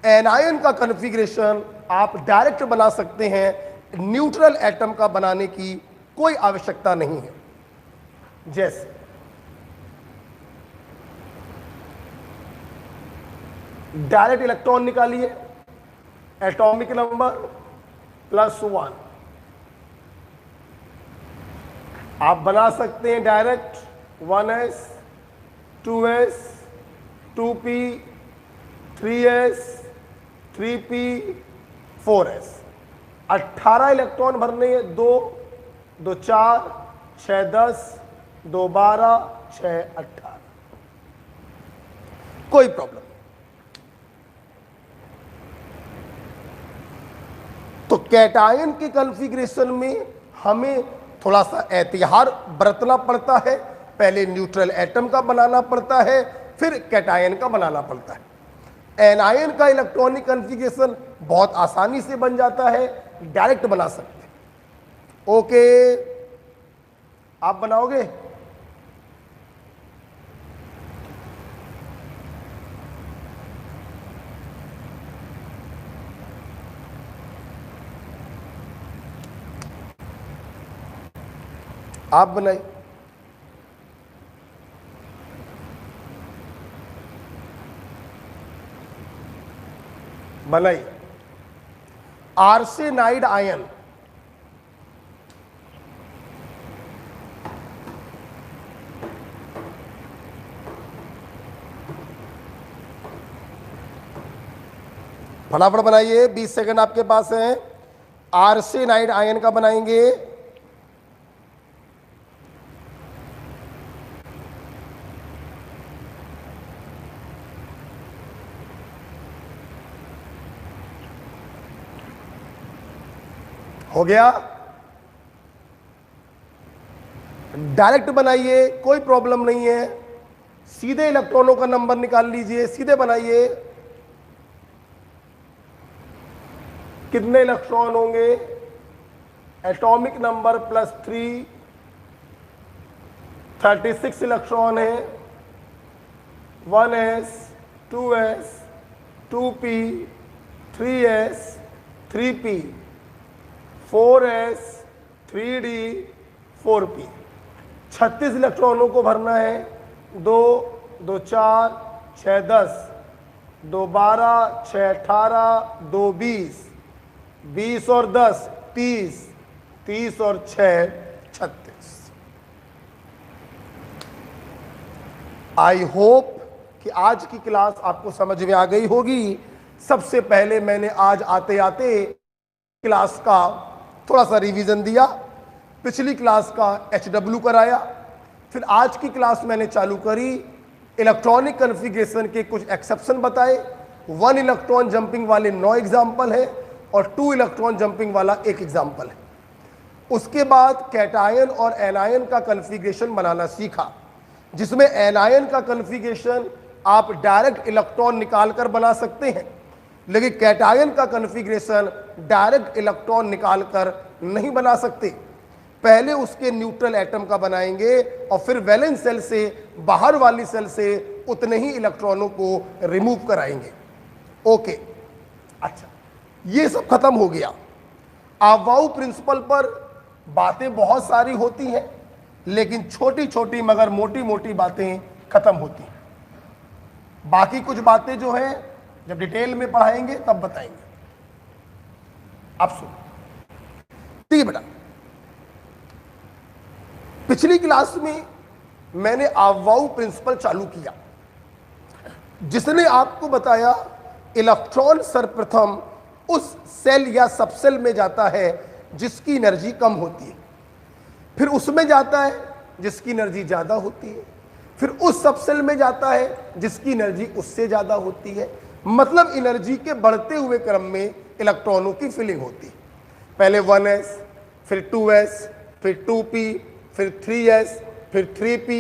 एनायन का कॉन्फ़िगरेशन आप डायरेक्ट बना सकते हैं, न्यूट्रल एटम का बनाने की कोई आवश्यकता नहीं है। जैसे डायरेक्ट इलेक्ट्रॉन निकालिए, एटॉमिक नंबर +1, आप बना सकते हैं direct 1s 2s 2p 3s 3p 4s। 18 electron भरने हैं, 2 2 4 6 10 2 12 6 18, कोई प्रॉब्लम। तो कैटायन के कॉन्फ़िगरेशन में हमें थोड़ा सा एहतियात बरतना पड़ता है, पहले न्यूट्रल एटम का बनाना पड़ता है, फिर कैटायन का बनाना पड़ता है। एनायन का इलेक्ट्रॉनिक कॉन्फ़िगरेशन बहुत आसानी से बन जाता है, डायरेक्ट बना सकते हैं। ओके, आप बनाओगे? आप बनाइए। बनाइए। आर्सेनाइड आयन, फटाफट बनाइए, 20 सेकंड आपके पास है। आर्सेनाइड आयन का बनाएंगे। हो गया। डायरेक्ट बनाइए, कोई प्रॉब्लम नहीं है। सीधे इलेक्ट्रॉनों का नंबर निकाल लीजिए, सीधे बनाइए। कितने इलेक्ट्रॉन होंगे? एटॉमिक नंबर +3, 36 इलेक्ट्रॉन है। 1s, 2s, 2p, 3s, 3p, 4s, 3d, 4p। 36 इलेक्ट्रॉनों को भरना है। 2, 2 4, 6 10, 2 12, 6 18, 2 20, 20 और 10 30, 30 और 6 36। आई होप कि आज की क्लास आपको समझ में आ गई होगी। सबसे पहले मैंने आज आते आते क्लास का थोड़ा सा रिवीजन दिया, पिछली क्लास का HW कराया, फिर आज की क्लास मैंने चालू करी, इलेक्ट्रॉनिक कन्फिग्रेशन के कुछ एक्सेप्शन बताए। 1 इलेक्ट्रॉन जंपिंग वाले 9 एग्जाम्पल है और 2 इलेक्ट्रॉन जंपिंग वाला 1 एग्जाम्पल है। उसके बाद कैटायन और एनायन का कन्फिग्रेशन बनाना सीखा, जिसमें एनायन का कन्फिग्रेशन आप डायरेक्ट इलेक्ट्रॉन निकालकर बना सकते हैं, लेकिन कैटायन का कन्फिग्रेशन डायरेक्ट इलेक्ट्रॉन निकालकर नहीं बना सकते। पहले उसके न्यूट्रल एटम का बनाएंगे और फिर वैलेंस सेल से बाहर वाली सेल से उतने ही इलेक्ट्रॉनों को रिमूव कराएंगे। ओके, अच्छा, ये सब खत्म हो गया। अवाऊ प्रिंसिपल पर बातें बहुत सारी होती हैं, लेकिन छोटी छोटी मगर मोटी मोटी बातें खत्म होती हैं। बाकी कुछ बातें जो हैं जब डिटेल में पढ़ाएंगे तब बताएंगे। अब सुनो, ठीक है बेटा। पिछली क्लास में मैंने अवाऊ प्रिंसिपल चालू किया, जिसने आपको बताया इलेक्ट्रॉन सर्वप्रथम उस सेल या सबसेल में जाता है जिसकी एनर्जी कम होती है, फिर उसमें जाता है जिसकी एनर्जी ज्यादा होती है, फिर उस सबसेल में जाता है जिसकी एनर्जी उससे ज्यादा होती है। मतलब एनर्जी के बढ़ते हुए क्रम में इलेक्ट्रॉनों की फिलिंग होती है। पहले 1s, फिर 2s, फिर 2p, फिर 3s, फिर 3p,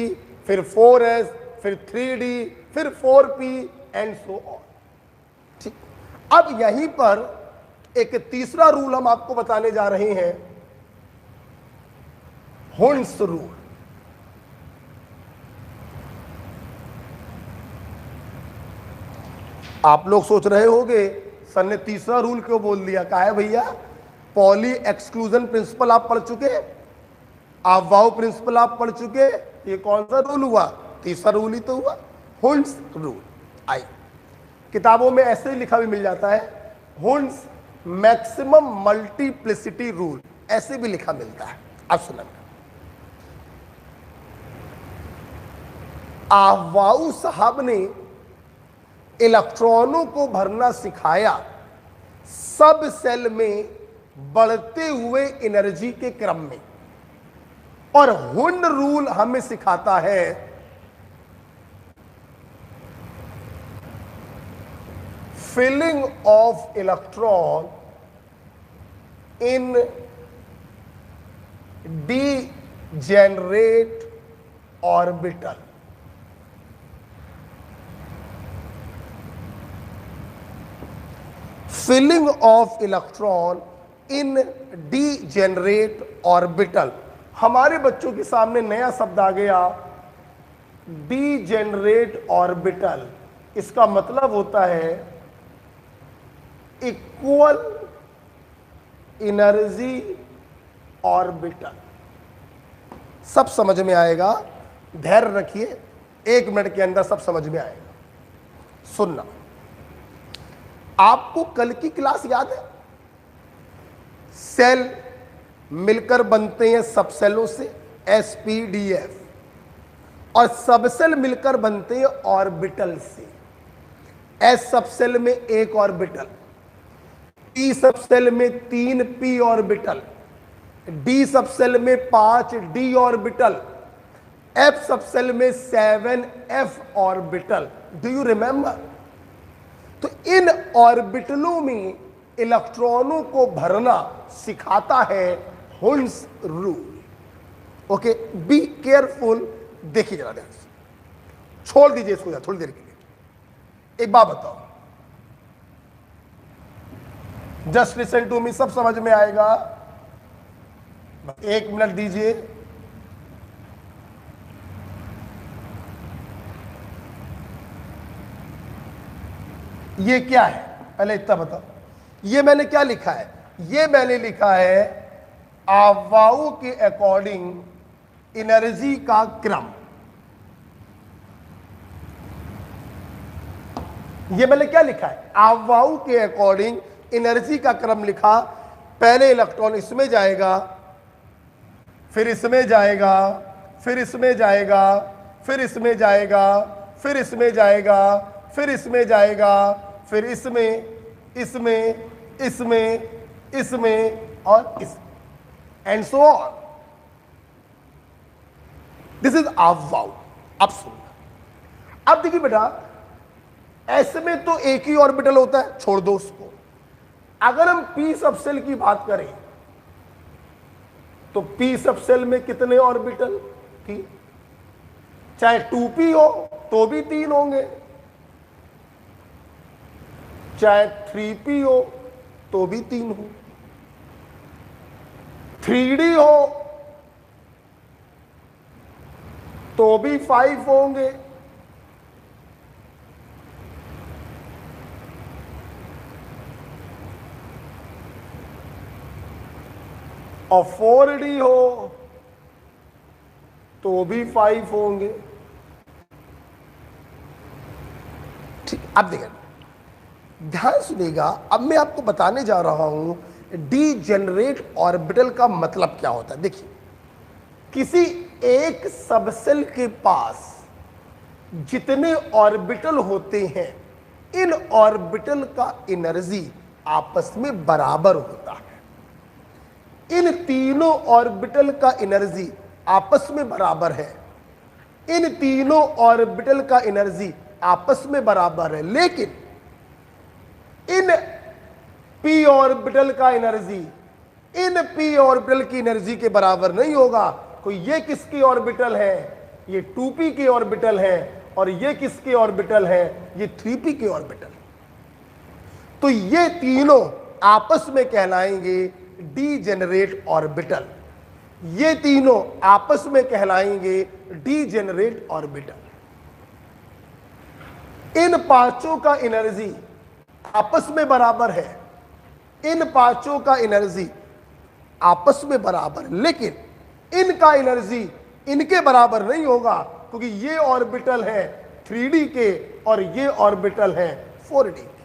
फिर 4s, फिर 3d, फिर 4p एंड सो ऑन। ठीक, अब यहीं पर एक तीसरा रूल हम आपको बताने जा रहे हैं, हुंड्स रूल। आप लोग सोच रहे होंगे सर ने तीसरा रूल क्यों बोल दिया? कहा है भैया, पॉली एक्सक्लूजन प्रिंसिपल आप पढ़ चुके, अवाऊ प्रिंसिपल आप पढ़ चुके, ये कौन सा रूल हुआ? तीसरा रूल ही तो हुआ, हुंड्स रूल। आई किताबों में ऐसे ही लिखा भी मिल जाता है, हुंड्स मैक्सिमम मल्टीप्लिसिटी रूल, ऐसे भी लिखा मिलता है। अब सुना, अवाऊ साहब ने इलेक्ट्रॉनों को भरना सिखाया सब सेल में बढ़ते हुए एनर्जी के क्रम में, और हुंड रूल हमें सिखाता है filling of electron in degenerate orbital. Filling of electron in degenerate orbital. हमारे बच्चों के सामने नया शब्द आ गया, डीजेनरेट ऑर्बिटल। इसका मतलब होता है इक्वल एनर्जी ऑर्बिटल। सब समझ में आएगा, धैर्य रखिए, 1 मिनट के अंदर सब समझ में आएगा। सुनना, आपको कल की क्लास याद है? सेल मिलकर बनते हैं सबसेलों से, SPDF, और सबसेल मिलकर बनते हैं ऑर्बिटल से। S सबसेल में एक ऑर्बिटल, पी सब सेल में 3 p ऑर्बिटल, डी सब सेल में 5 d ऑर्बिटल, एफ सब सेल में 7 f orbital. Do you remember? तो इन ऑर्बिटलों में इलेक्ट्रॉनों को भरना सिखाता है Hund's rule. Okay, be careful. देखिए जरा ध्यान से, छोड़ दीजिए इसको थोड़ी देर के लिए। एक बात बताओ, जस्ट लिसन टू मी, सब समझ में आएगा। 1 मिनट दीजिए। ये क्या है पहले इतना बताओ। ये मैंने क्या लिखा है? ये मैंने लिखा है अफवाहों के अकॉर्डिंग एनर्जी का क्रम। ये मैंने क्या लिखा है? अफवाहों के अकॉर्डिंग एनर्जी का क्रम लिखा। पहले इलेक्ट्रॉन इसमें जाएगा, फिर इसमें जाएगा, फिर इसमें जाएगा, फिर इसमें जाएगा, फिर इसमें जाएगा, फिर इसमें जाएगा, फिर इसमें, इसमें, इसमें, इसमें और इसमें, and so on. This is अफवाह। अब सुनना। अब देखिए बेटा, ऐसे में तो एक ही ऑर्बिटल होता है, छोड़ दो उसको। अगर हम पी सब सेल की बात करें तो पी सब सेल में कितने ऑर्बिटल? 3। चाहे 2p हो तो भी 3 होंगे, चाहे 3p हो तो भी 3 हो, 3d हो तो भी 5 होंगे, और 4d हो तो भी 5 होंगे। ठीक, अब देखिए, ध्यान सुनिएगा। अब मैं आपको बताने जा रहा हूं डीजेनरेट ऑर्बिटल का मतलब क्या होता है। देखिए, किसी एक सबसेल के पास जितने ऑर्बिटल होते हैं, इन ऑर्बिटल का एनर्जी आपस में बराबर होता है। इन तीनों ऑर्बिटल का एनर्जी आपस में बराबर है। इन तीनों ऑर्बिटल का एनर्जी आपस में बराबर है, लेकिन इन p ऑर्बिटल का एनर्जी इन p ऑर्बिटल की एनर्जी के बराबर नहीं होगा। तो ये किसकी ऑर्बिटल है? ये 2p के ऑर्बिटल है, और ये किसके ऑर्बिटल है? ये 3p के ऑर्बिटल। तो ये तीनों आपस में कहलाएंगे डीजेनरेट ऑर्बिटल। ये तीनों आपस में कहलाएंगे डीजेनरेट ऑर्बिटल। इन पांचों का एनर्जी आपस में बराबर है। इन पांचों का एनर्जी आपस में बराबर है, लेकिन इनका एनर्जी इनके बराबर नहीं होगा, क्योंकि ये ऑर्बिटल है 3d के और ये ऑर्बिटल है 4d के।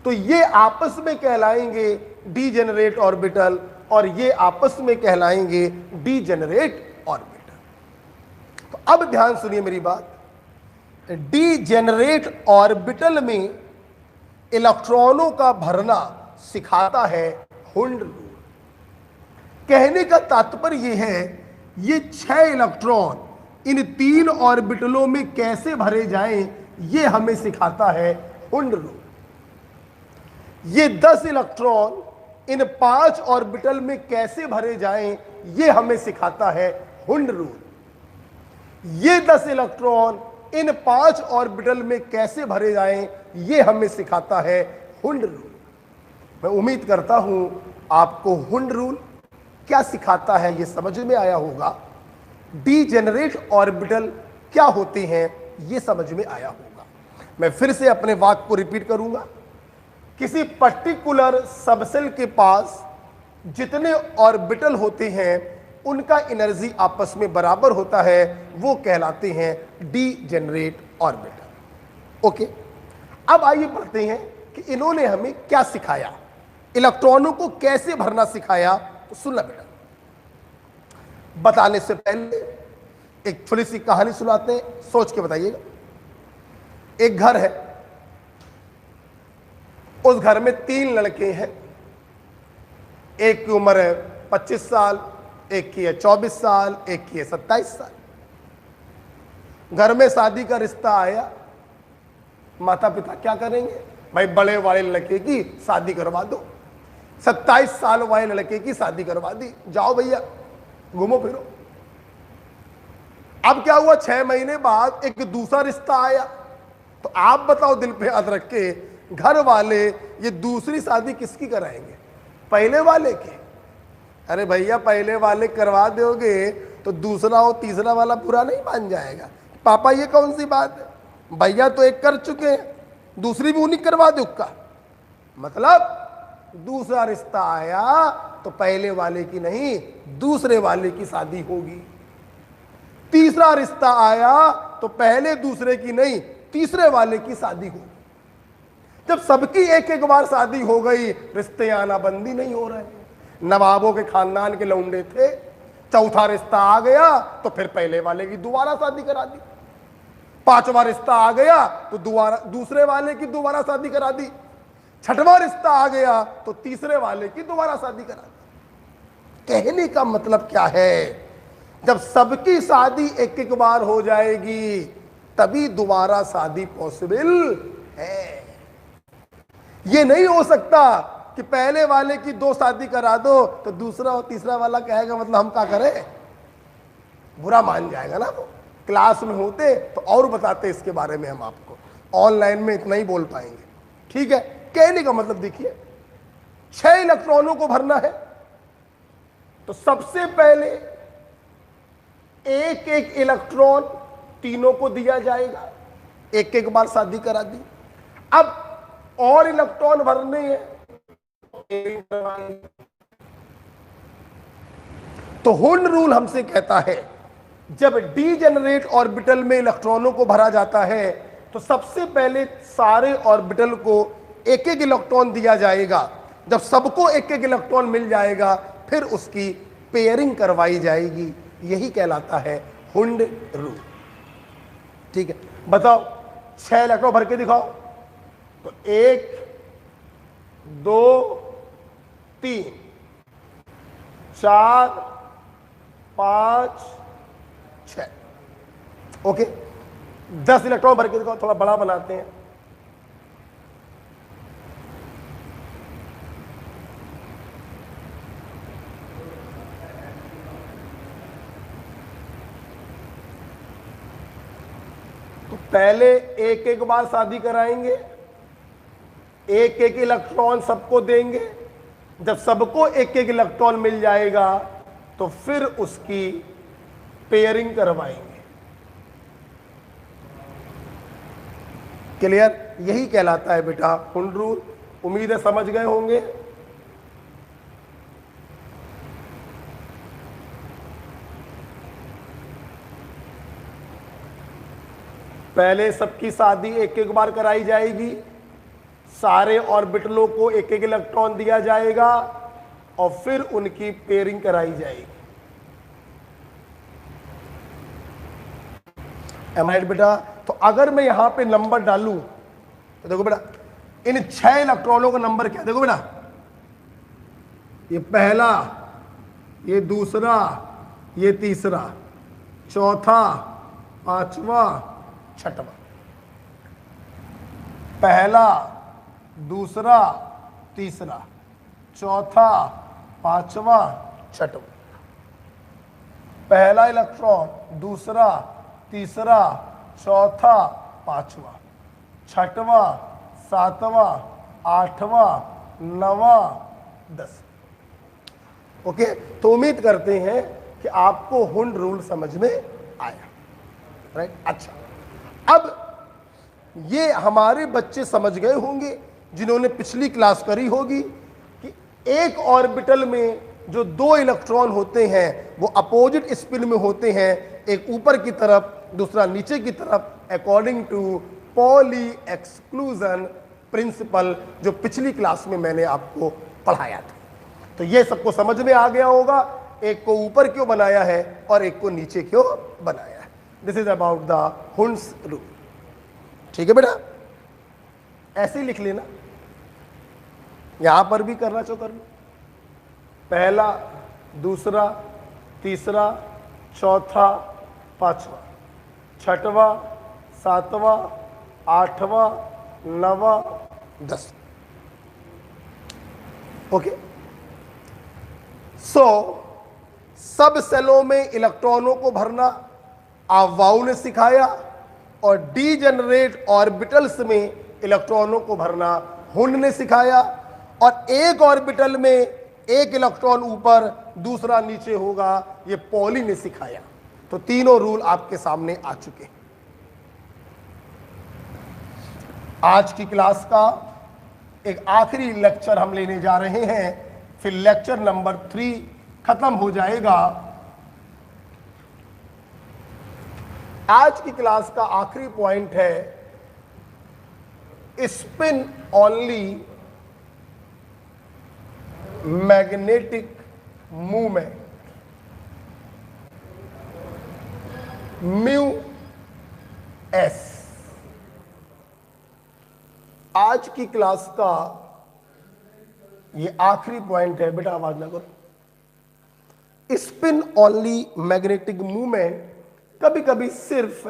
तो ये आपस में कहलाएंगे डीजेनरेट ऑर्बिटल, और ये आपस में कहलाएंगे डीजेनरेट ऑर्बिटल। तो अब ध्यान सुनिए मेरी बात। डीजेनरेट ऑर्बिटल में इलेक्ट्रॉनों का भरना सिखाता है हुंड रूल। कहने का तात्पर्य यह है, ये 6 इलेक्ट्रॉन इन 3 ऑर्बिटलों में कैसे भरे जाएं, ये हमें सिखाता है हुंड रूल। ये 10 इलेक्ट्रॉन इन 5 ऑर्बिटल में कैसे भरे जाएं, ये हमें सिखाता है हुंड रूल। ये 10 इलेक्ट्रॉन इन 5 ऑर्बिटल में कैसे भरे जाएं, ये हमें सिखाता है हुंड रूल। मैं उम्मीद करता हूं आपको हुंड रूल क्या सिखाता है ये समझ में आया होगा। डीजेनरेट ऑर्बिटल क्या होते हैं ये समझ में आया होगा। मैं फिर से अपने वाक्य को रिपीट करूंगा। किसी पर्टिकुलर सबसेल के पास जितने ऑर्बिटल होते हैं उनका एनर्जी आपस में बराबर होता है, वो कहलाते हैं डीजेनरेट ऑर्बिटल। ओके, अब आइए पढ़ते हैं कि इन्होंने हमें क्या सिखाया, इलेक्ट्रॉनों को कैसे भरना सिखाया। तो सुनना बेटा, बताने से पहले एक थोड़ी सी कहानी सुनाते हैं, सोच के बताइएगा। एक घर है, उस घर में 3 लड़के हैं, एक की उम्र है 25 साल, एक की है 24 साल, एक की है 27 साल। घर में शादी का रिश्ता आया, माता पिता क्या करेंगे? भाई बड़े वाले लड़के की शादी करवा दो। 27 साल वाले लड़के की शादी करवा दी, जाओ भैया घूमो फिरो। अब क्या हुआ, 6 महीने बाद एक दूसरा रिश्ता आया। तो आप बताओ, दिल पे हाथ रख के, घर वाले ये दूसरी शादी किसकी कराएंगे? पहले वाले की। अरे भैया पहले वाले करवा दोगे तो दूसरा और तीसरा वाला बुरा नहीं मान जाएगा? पापा ये कौन सी बात है, भैया तो एक कर चुके हैं, दूसरी भी उन्हीं करवा दो का मतलब दूसरा रिश्ता आया तो पहले वाले की नहीं दूसरे वाले की शादी होगी। तीसरा रिश्ता आया तो पहले दूसरे की नहीं तीसरे वाले की शादी होगी। जब सबकी एक एक बार शादी हो गई, रिश्ते आना बंदी नहीं हो रहे। नवाबों के खानदान के लौंडे थे, चौथा रिश्ता आ गया तो फिर पहले वाले की दोबारा शादी करा दी। 5वां रिश्ता आ गया तो दूसरे वाले की दोबारा शादी करा दी। 6वां रिश्ता आ गया तो तीसरे वाले की दोबारा शादी करा दी। कहने का मतलब क्या है, जब सबकी शादी एक एक बार हो जाएगी तभी दोबारा शादी पॉसिबल है। ये नहीं हो सकता कि पहले वाले की 2 शादी करा दो तो दूसरा और तीसरा वाला कहेगा मतलब हम क्या करें, बुरा मान जाएगा ना। वो क्लास में होते तो और बताते इसके बारे में हम आपको, ऑनलाइन में इतना ही बोल पाएंगे। ठीक है, कहने का मतलब देखिए, 6 इलेक्ट्रॉनों को भरना है तो सबसे पहले एक एक इलेक्ट्रॉन तीनों को दिया जाएगा, एक एक बार शादी करा दी। अब और इलेक्ट्रॉन भरने हैं तो हुंड रूल हमसे कहता है जब डीजेनरेट ऑर्बिटल में इलेक्ट्रॉनों को भरा जाता है तो सबसे पहले सारे ऑर्बिटल को एक एक इलेक्ट्रॉन दिया जाएगा। जब सबको एक एक इलेक्ट्रॉन मिल जाएगा फिर उसकी पेयरिंग करवाई जाएगी। यही कहलाता है हुंड रूल। ठीक है, बताओ 6 इलेक्ट्रॉन भर के दिखाओ। तो 1 2 3 4 5 6। ओके, 10 इलेक्ट्रॉन भर के दिखाओ, थोड़ा बड़ा बनाते हैं। तो पहले एक एक बार शादी कराएंगे, एक एक इलेक्ट्रॉन सबको देंगे। जब सबको एक एक इलेक्ट्रॉन मिल जाएगा तो फिर उसकी पेयरिंग करवाएंगे। क्लियर? यही कहलाता है बेटा हुंड रूल। उम्मीद है समझ गए होंगे। पहले सबकी शादी एक एक बार कराई जाएगी, सारे ऑर्बिटलों को एक एक इलेक्ट्रॉन दिया जाएगा और फिर उनकी पेयरिंग कराई जाएगी। एम आई राइट बेटा? तो अगर मैं यहां पे नंबर डालूं तो देखो बेटा, इन 6 इलेक्ट्रॉनों का नंबर क्या, देखो बेटा, ये पहला, ये दूसरा, ये तीसरा, चौथा, 5वां, 6वां। पहला, दूसरा, तीसरा, चौथा, 5वां, 6वां। पहला इलेक्ट्रॉन, दूसरा, तीसरा, चौथा, 5वां, 6वां, 7वां, 8वां, 9वां, 10। ओके, तो उम्मीद करते हैं कि आपको हुंड रूल समझ में आया। राइट? अच्छा, अब ये हमारे बच्चे समझ गए होंगे जिन्होंने पिछली क्लास करी होगी कि एक ऑर्बिटल में जो 2 इलेक्ट्रॉन होते हैं वो अपोजिट स्पिन में होते हैं, एक ऊपर की तरफ दूसरा नीचे की तरफ, according to Pauli exclusion principle, जो पिछली क्लास में मैंने आपको पढ़ाया था। तो ये सबको समझ में आ गया होगा, एक को ऊपर क्यों बनाया है और एक को नीचे क्यों बनाया है। This is about the Hund's rule. ठीक है बेटा, ऐसे ही लिख लेना। यहां पर भी करना चाहो कर लो, पहला, दूसरा, तीसरा, चौथा, पांचवा, छठवां, सातवां, आठवां, नवा, 10। ओके, सो सब सेलों में इलेक्ट्रॉनों को भरना आप वाउ ने सिखाया, और डीजेनरेट ऑर्बिटल्स में इलेक्ट्रॉनों को भरना हुन ने सिखाया, और एक ऑर्बिटल में एक इलेक्ट्रॉन ऊपर दूसरा नीचे होगा, ये पॉली ने सिखाया। तो तीनों रूल आपके सामने आ चुके हैं। आज की क्लास का एक आखिरी लेक्चर हम लेने जा रहे हैं, फिर लेक्चर नंबर 3 खत्म हो जाएगा। आज की क्लास का आखिरी पॉइंट है spin only magnetic movement, mu S. आज की क्लास का ये आखिरी पॉइंट है, बेटा आवाज ना करो। स्पिन ओनली मैग्नेटिक मूवमेंट, कभी कभी सिर्फ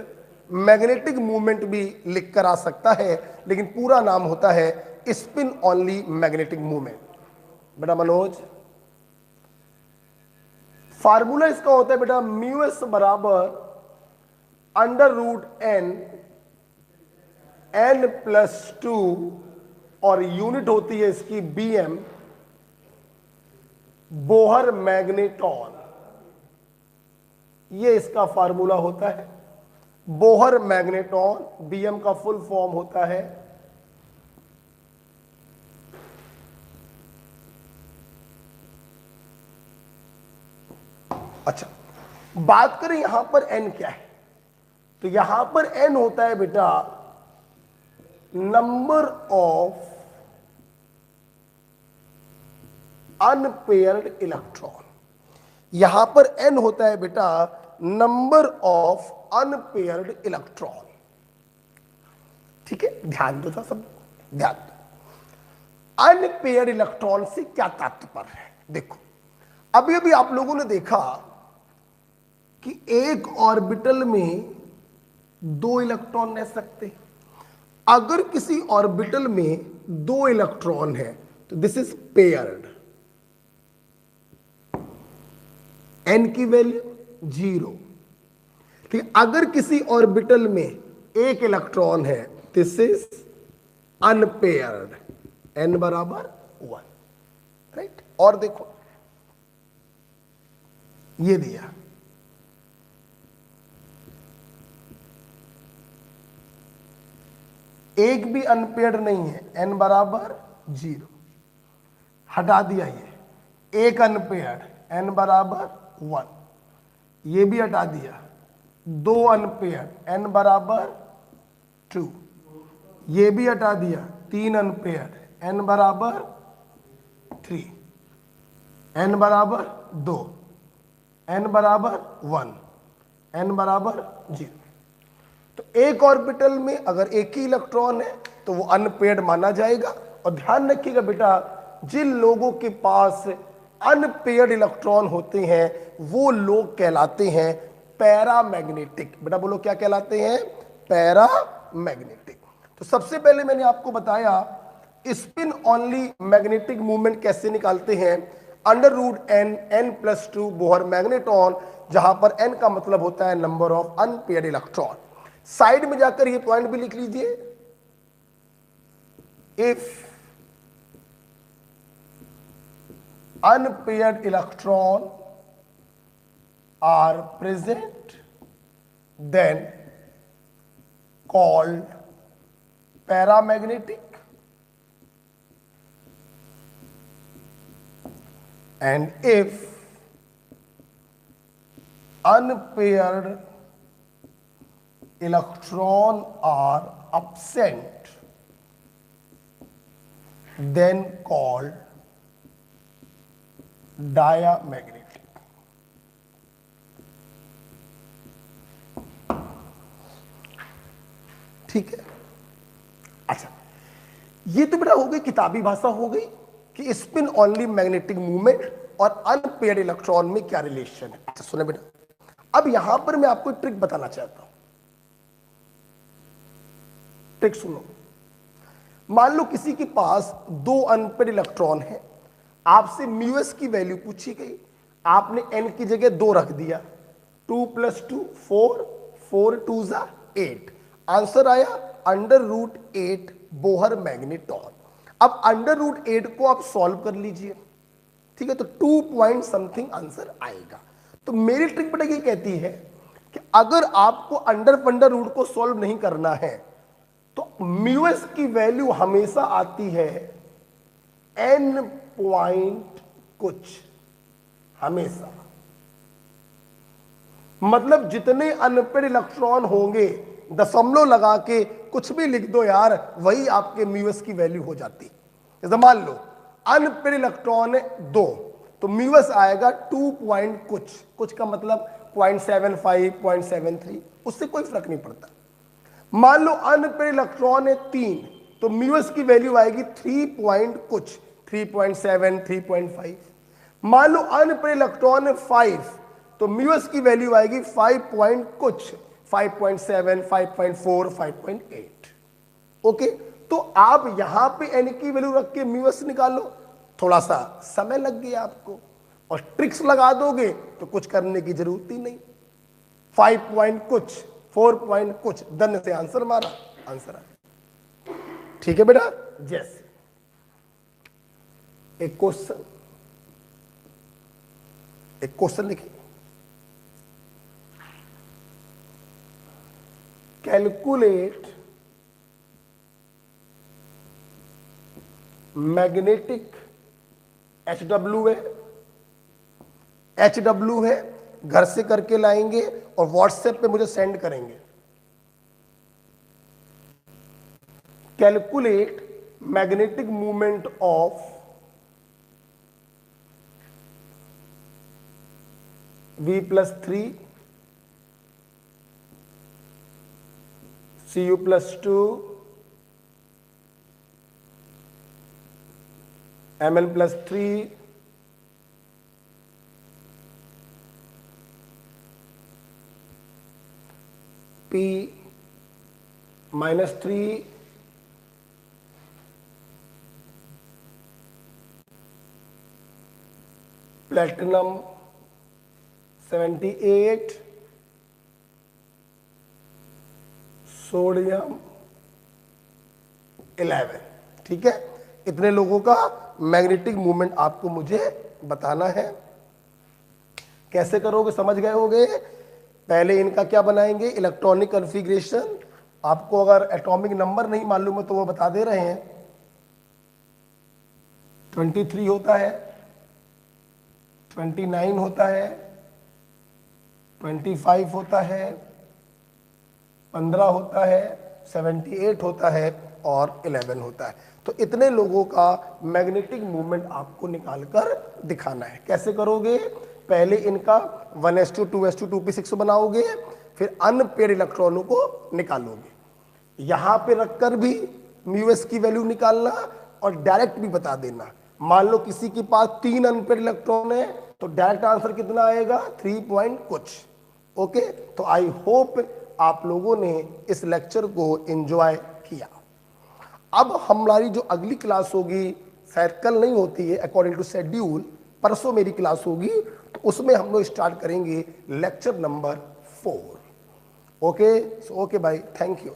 मैग्नेटिक मूवमेंट भी लिख कर आ सकता है, लेकिन पूरा नाम होता है स्पिन ओनली मैग्नेटिक मूवमेंट। बेटा मनोज, फार्मूला इसका होता है बेटा म्यू एस बराबर √n n+2, और यूनिट होती है इसकी BM, बोहर मैग्नेटॉन। ये इसका फार्मूला होता है, बोहर मैग्नेटॉन। BM का फुल फॉर्म होता है अच्छा, बात करें यहां पर n क्या है, तो यहां पर n होता है बेटा नंबर ऑफ अनपेयर्ड इलेक्ट्रॉन। यहां पर n होता है बेटा नंबर ऑफ अनपेयर्ड इलेक्ट्रॉन। ठीक है, ध्यान दो था सब, ध्यान दो। अनपेयर्ड इलेक्ट्रॉन से क्या तात्पर्य है? देखो, अभी अभी आप लोगों ने देखा कि एक ऑर्बिटल में 2 इलेक्ट्रॉन रह सकते हैं। अगर किसी ऑर्बिटल में 2 इलेक्ट्रॉन है तो दिस इज पेयर्ड, n की वैल्यू 0। ठीक, अगर किसी ऑर्बिटल में 1 इलेक्ट्रॉन है दिस इज अनपेयर्ड, n बराबर 1। राइट, और देखो ये दिया, एक भी अनपेयर्ड नहीं है, n बराबर 0। हटा दिया ये, एक अनपेयर्ड, n बराबर 1। ये भी हटा दिया, 2 अनपेयर्ड, n बराबर 2। ये भी हटा दिया, 3 अनपेयर्ड, n बराबर 3, n बराबर 2, n बराबर 1, n बराबर 0। तो एक ऑर्बिटल में अगर एक ही इलेक्ट्रॉन है तो वो अनपेयर्ड माना जाएगा। और ध्यान रखिएगा बेटा, जिन लोगों के पास अनपेयर्ड इलेक्ट्रॉन होते हैं वो लोग कहलाते हैं पैरामैग्नेटिक। बेटा बोलो क्या कहलाते हैं? पैरामैग्नेटिक। तो सबसे पहले मैंने आपको बताया स्पिन ओनली मैग्नेटिक मूवमेंट कैसे निकालते हैं। √n n+2 बोहर मैग्नेटॉन, जहां पर n का मतलब होता है number of unpaired electron. Side में जाकर ये पॉइंट भी लिख लीजिए, if unpaired electron are present then called paramagnetic, and if unpaired electron are absent then called diamagnetic. ठीक है, अच्छा ये तो बेटा हो गई किताबी भाषा हो गई। कि स्पिन ओनली मैग्नेटिक मूवमेंट और अनपेयर्ड इलेक्ट्रॉन में क्या रिलेशन है। अच्छा सुने बेटा, अब यहां पर मैं आपको ट्रिक बताना चाहता हूं। ट्रिक सुनो। मान लो किसी के पास दो अनपेयर्ड इलेक्ट्रॉन है, आपसे म्यूएस की वैल्यू पूछी गई, आपने एन की जगह 2 रख दिया, 2 + 2 4, 4 2 = 8, आंसर आया √8 बोहर मैग्नेटॉन। अब √8 को आप सॉल्व कर लीजिए, ठीक है, तो 2 पॉइंट समथिंग आंसर आएगा। तो मेरी ट्रिक बेटा ये कहती है कि अगर आपको अंडर रूट को सॉल्व नहीं करना है तो म्यूएस की वैल्यू हमेशा आती है n पॉइंट कुछ, हमेशा। मतलब जितने अनपेयर्ड इलेक्ट्रॉन होंगे दशमलव लगा के कुछ भी लिख दो यार, वही आपके म्यूएस की वैल्यू हो जाती। जैसे मान लो अनपेयर्ड इलेक्ट्रॉन है 2, तो म्यूएस आएगा 2 पॉइंट कुछ, कुछ का मतलब 0.75 0.73, उससे कोई फर्क नहीं पड़ता। मान लो अनपेयर्ड इलेक्ट्रॉन है 3, तो म्यूएस की वैल्यू आएगी 3 पॉइंट कुछ, 3.7 3.5। मान लो अनपेयर्ड इलेक्ट्रॉन है 5, तो म्यूएस की वैल्यू आएगी 5 पॉइंट कुछ, 5.7 5.4 5.8। ओके, तो आप यहां पे एन की वैल्यू रख के म्यूएस निकालो, थोड़ा सा समय लग गया आपको, और ट्रिक्स लगा दोगे तो कुछ करने की जरूरत ही नहीं। 5 पॉइंट कुछ 4 पॉइंट कुछ, दन से आंसर मारा, आंसर आया। ठीक है बेटा। जैसे एक क्वेश्चन लिखिए, कैलकुलेट मैग्नेटिक HW है, घर से करके लाएंगे और व्हाट्सएप पे मुझे सेंड करेंगे। Calculate magnetic movement of V+3 Cu+2 Ml+3 P-3 platinum 78 sodium 11। ठीक है, इतने लोगों का मैग्नेटिक मूवमेंट आपको मुझे बताना है। कैसे करोगे समझ गए होगे। पहले इनका क्या बनाएंगे, इलेक्ट्रॉनिक कॉन्फ़िगरेशन। आपको अगर एटॉमिक नंबर नहीं मालूम है तो वो बता दे रहे हैं। 23 होता है, 29 होता है, 25 होता है, 15 होता है, 78 होता है और 11 होता है। तो इतने लोगों का मैग्नेटिक मूवमेंट आपको निकालकर दिखाना है। कैसे करोगे, पहले इनका 1s2 2s2 2p6 बनाओगे, फिर अनपेयर्ड इलेक्ट्रॉनों को निकालोगे। यहां पे रखकर भी म्यूएस की वैल्यू निकालना और डायरेक्ट भी बता देना। मान लो किसी के पास 3 अनपेयर्ड इलेक्ट्रॉन है तो डायरेक्ट आंसर कितना आएगा, 3 पॉइंट कुछ। ओके, तो आई होप आप लोगों ने इस लेक्चर को एंजॉय किया। अब हमारी जो अगली क्लास होगी, शायद कल नहीं होती है अकॉर्डिंग टू शेड्यूल, परसों मेरी क्लास होगी, तो उसमें हम लोग स्टार्ट करेंगे लेक्चर नंबर 4। ओके, ओके भाई, थैंक यू।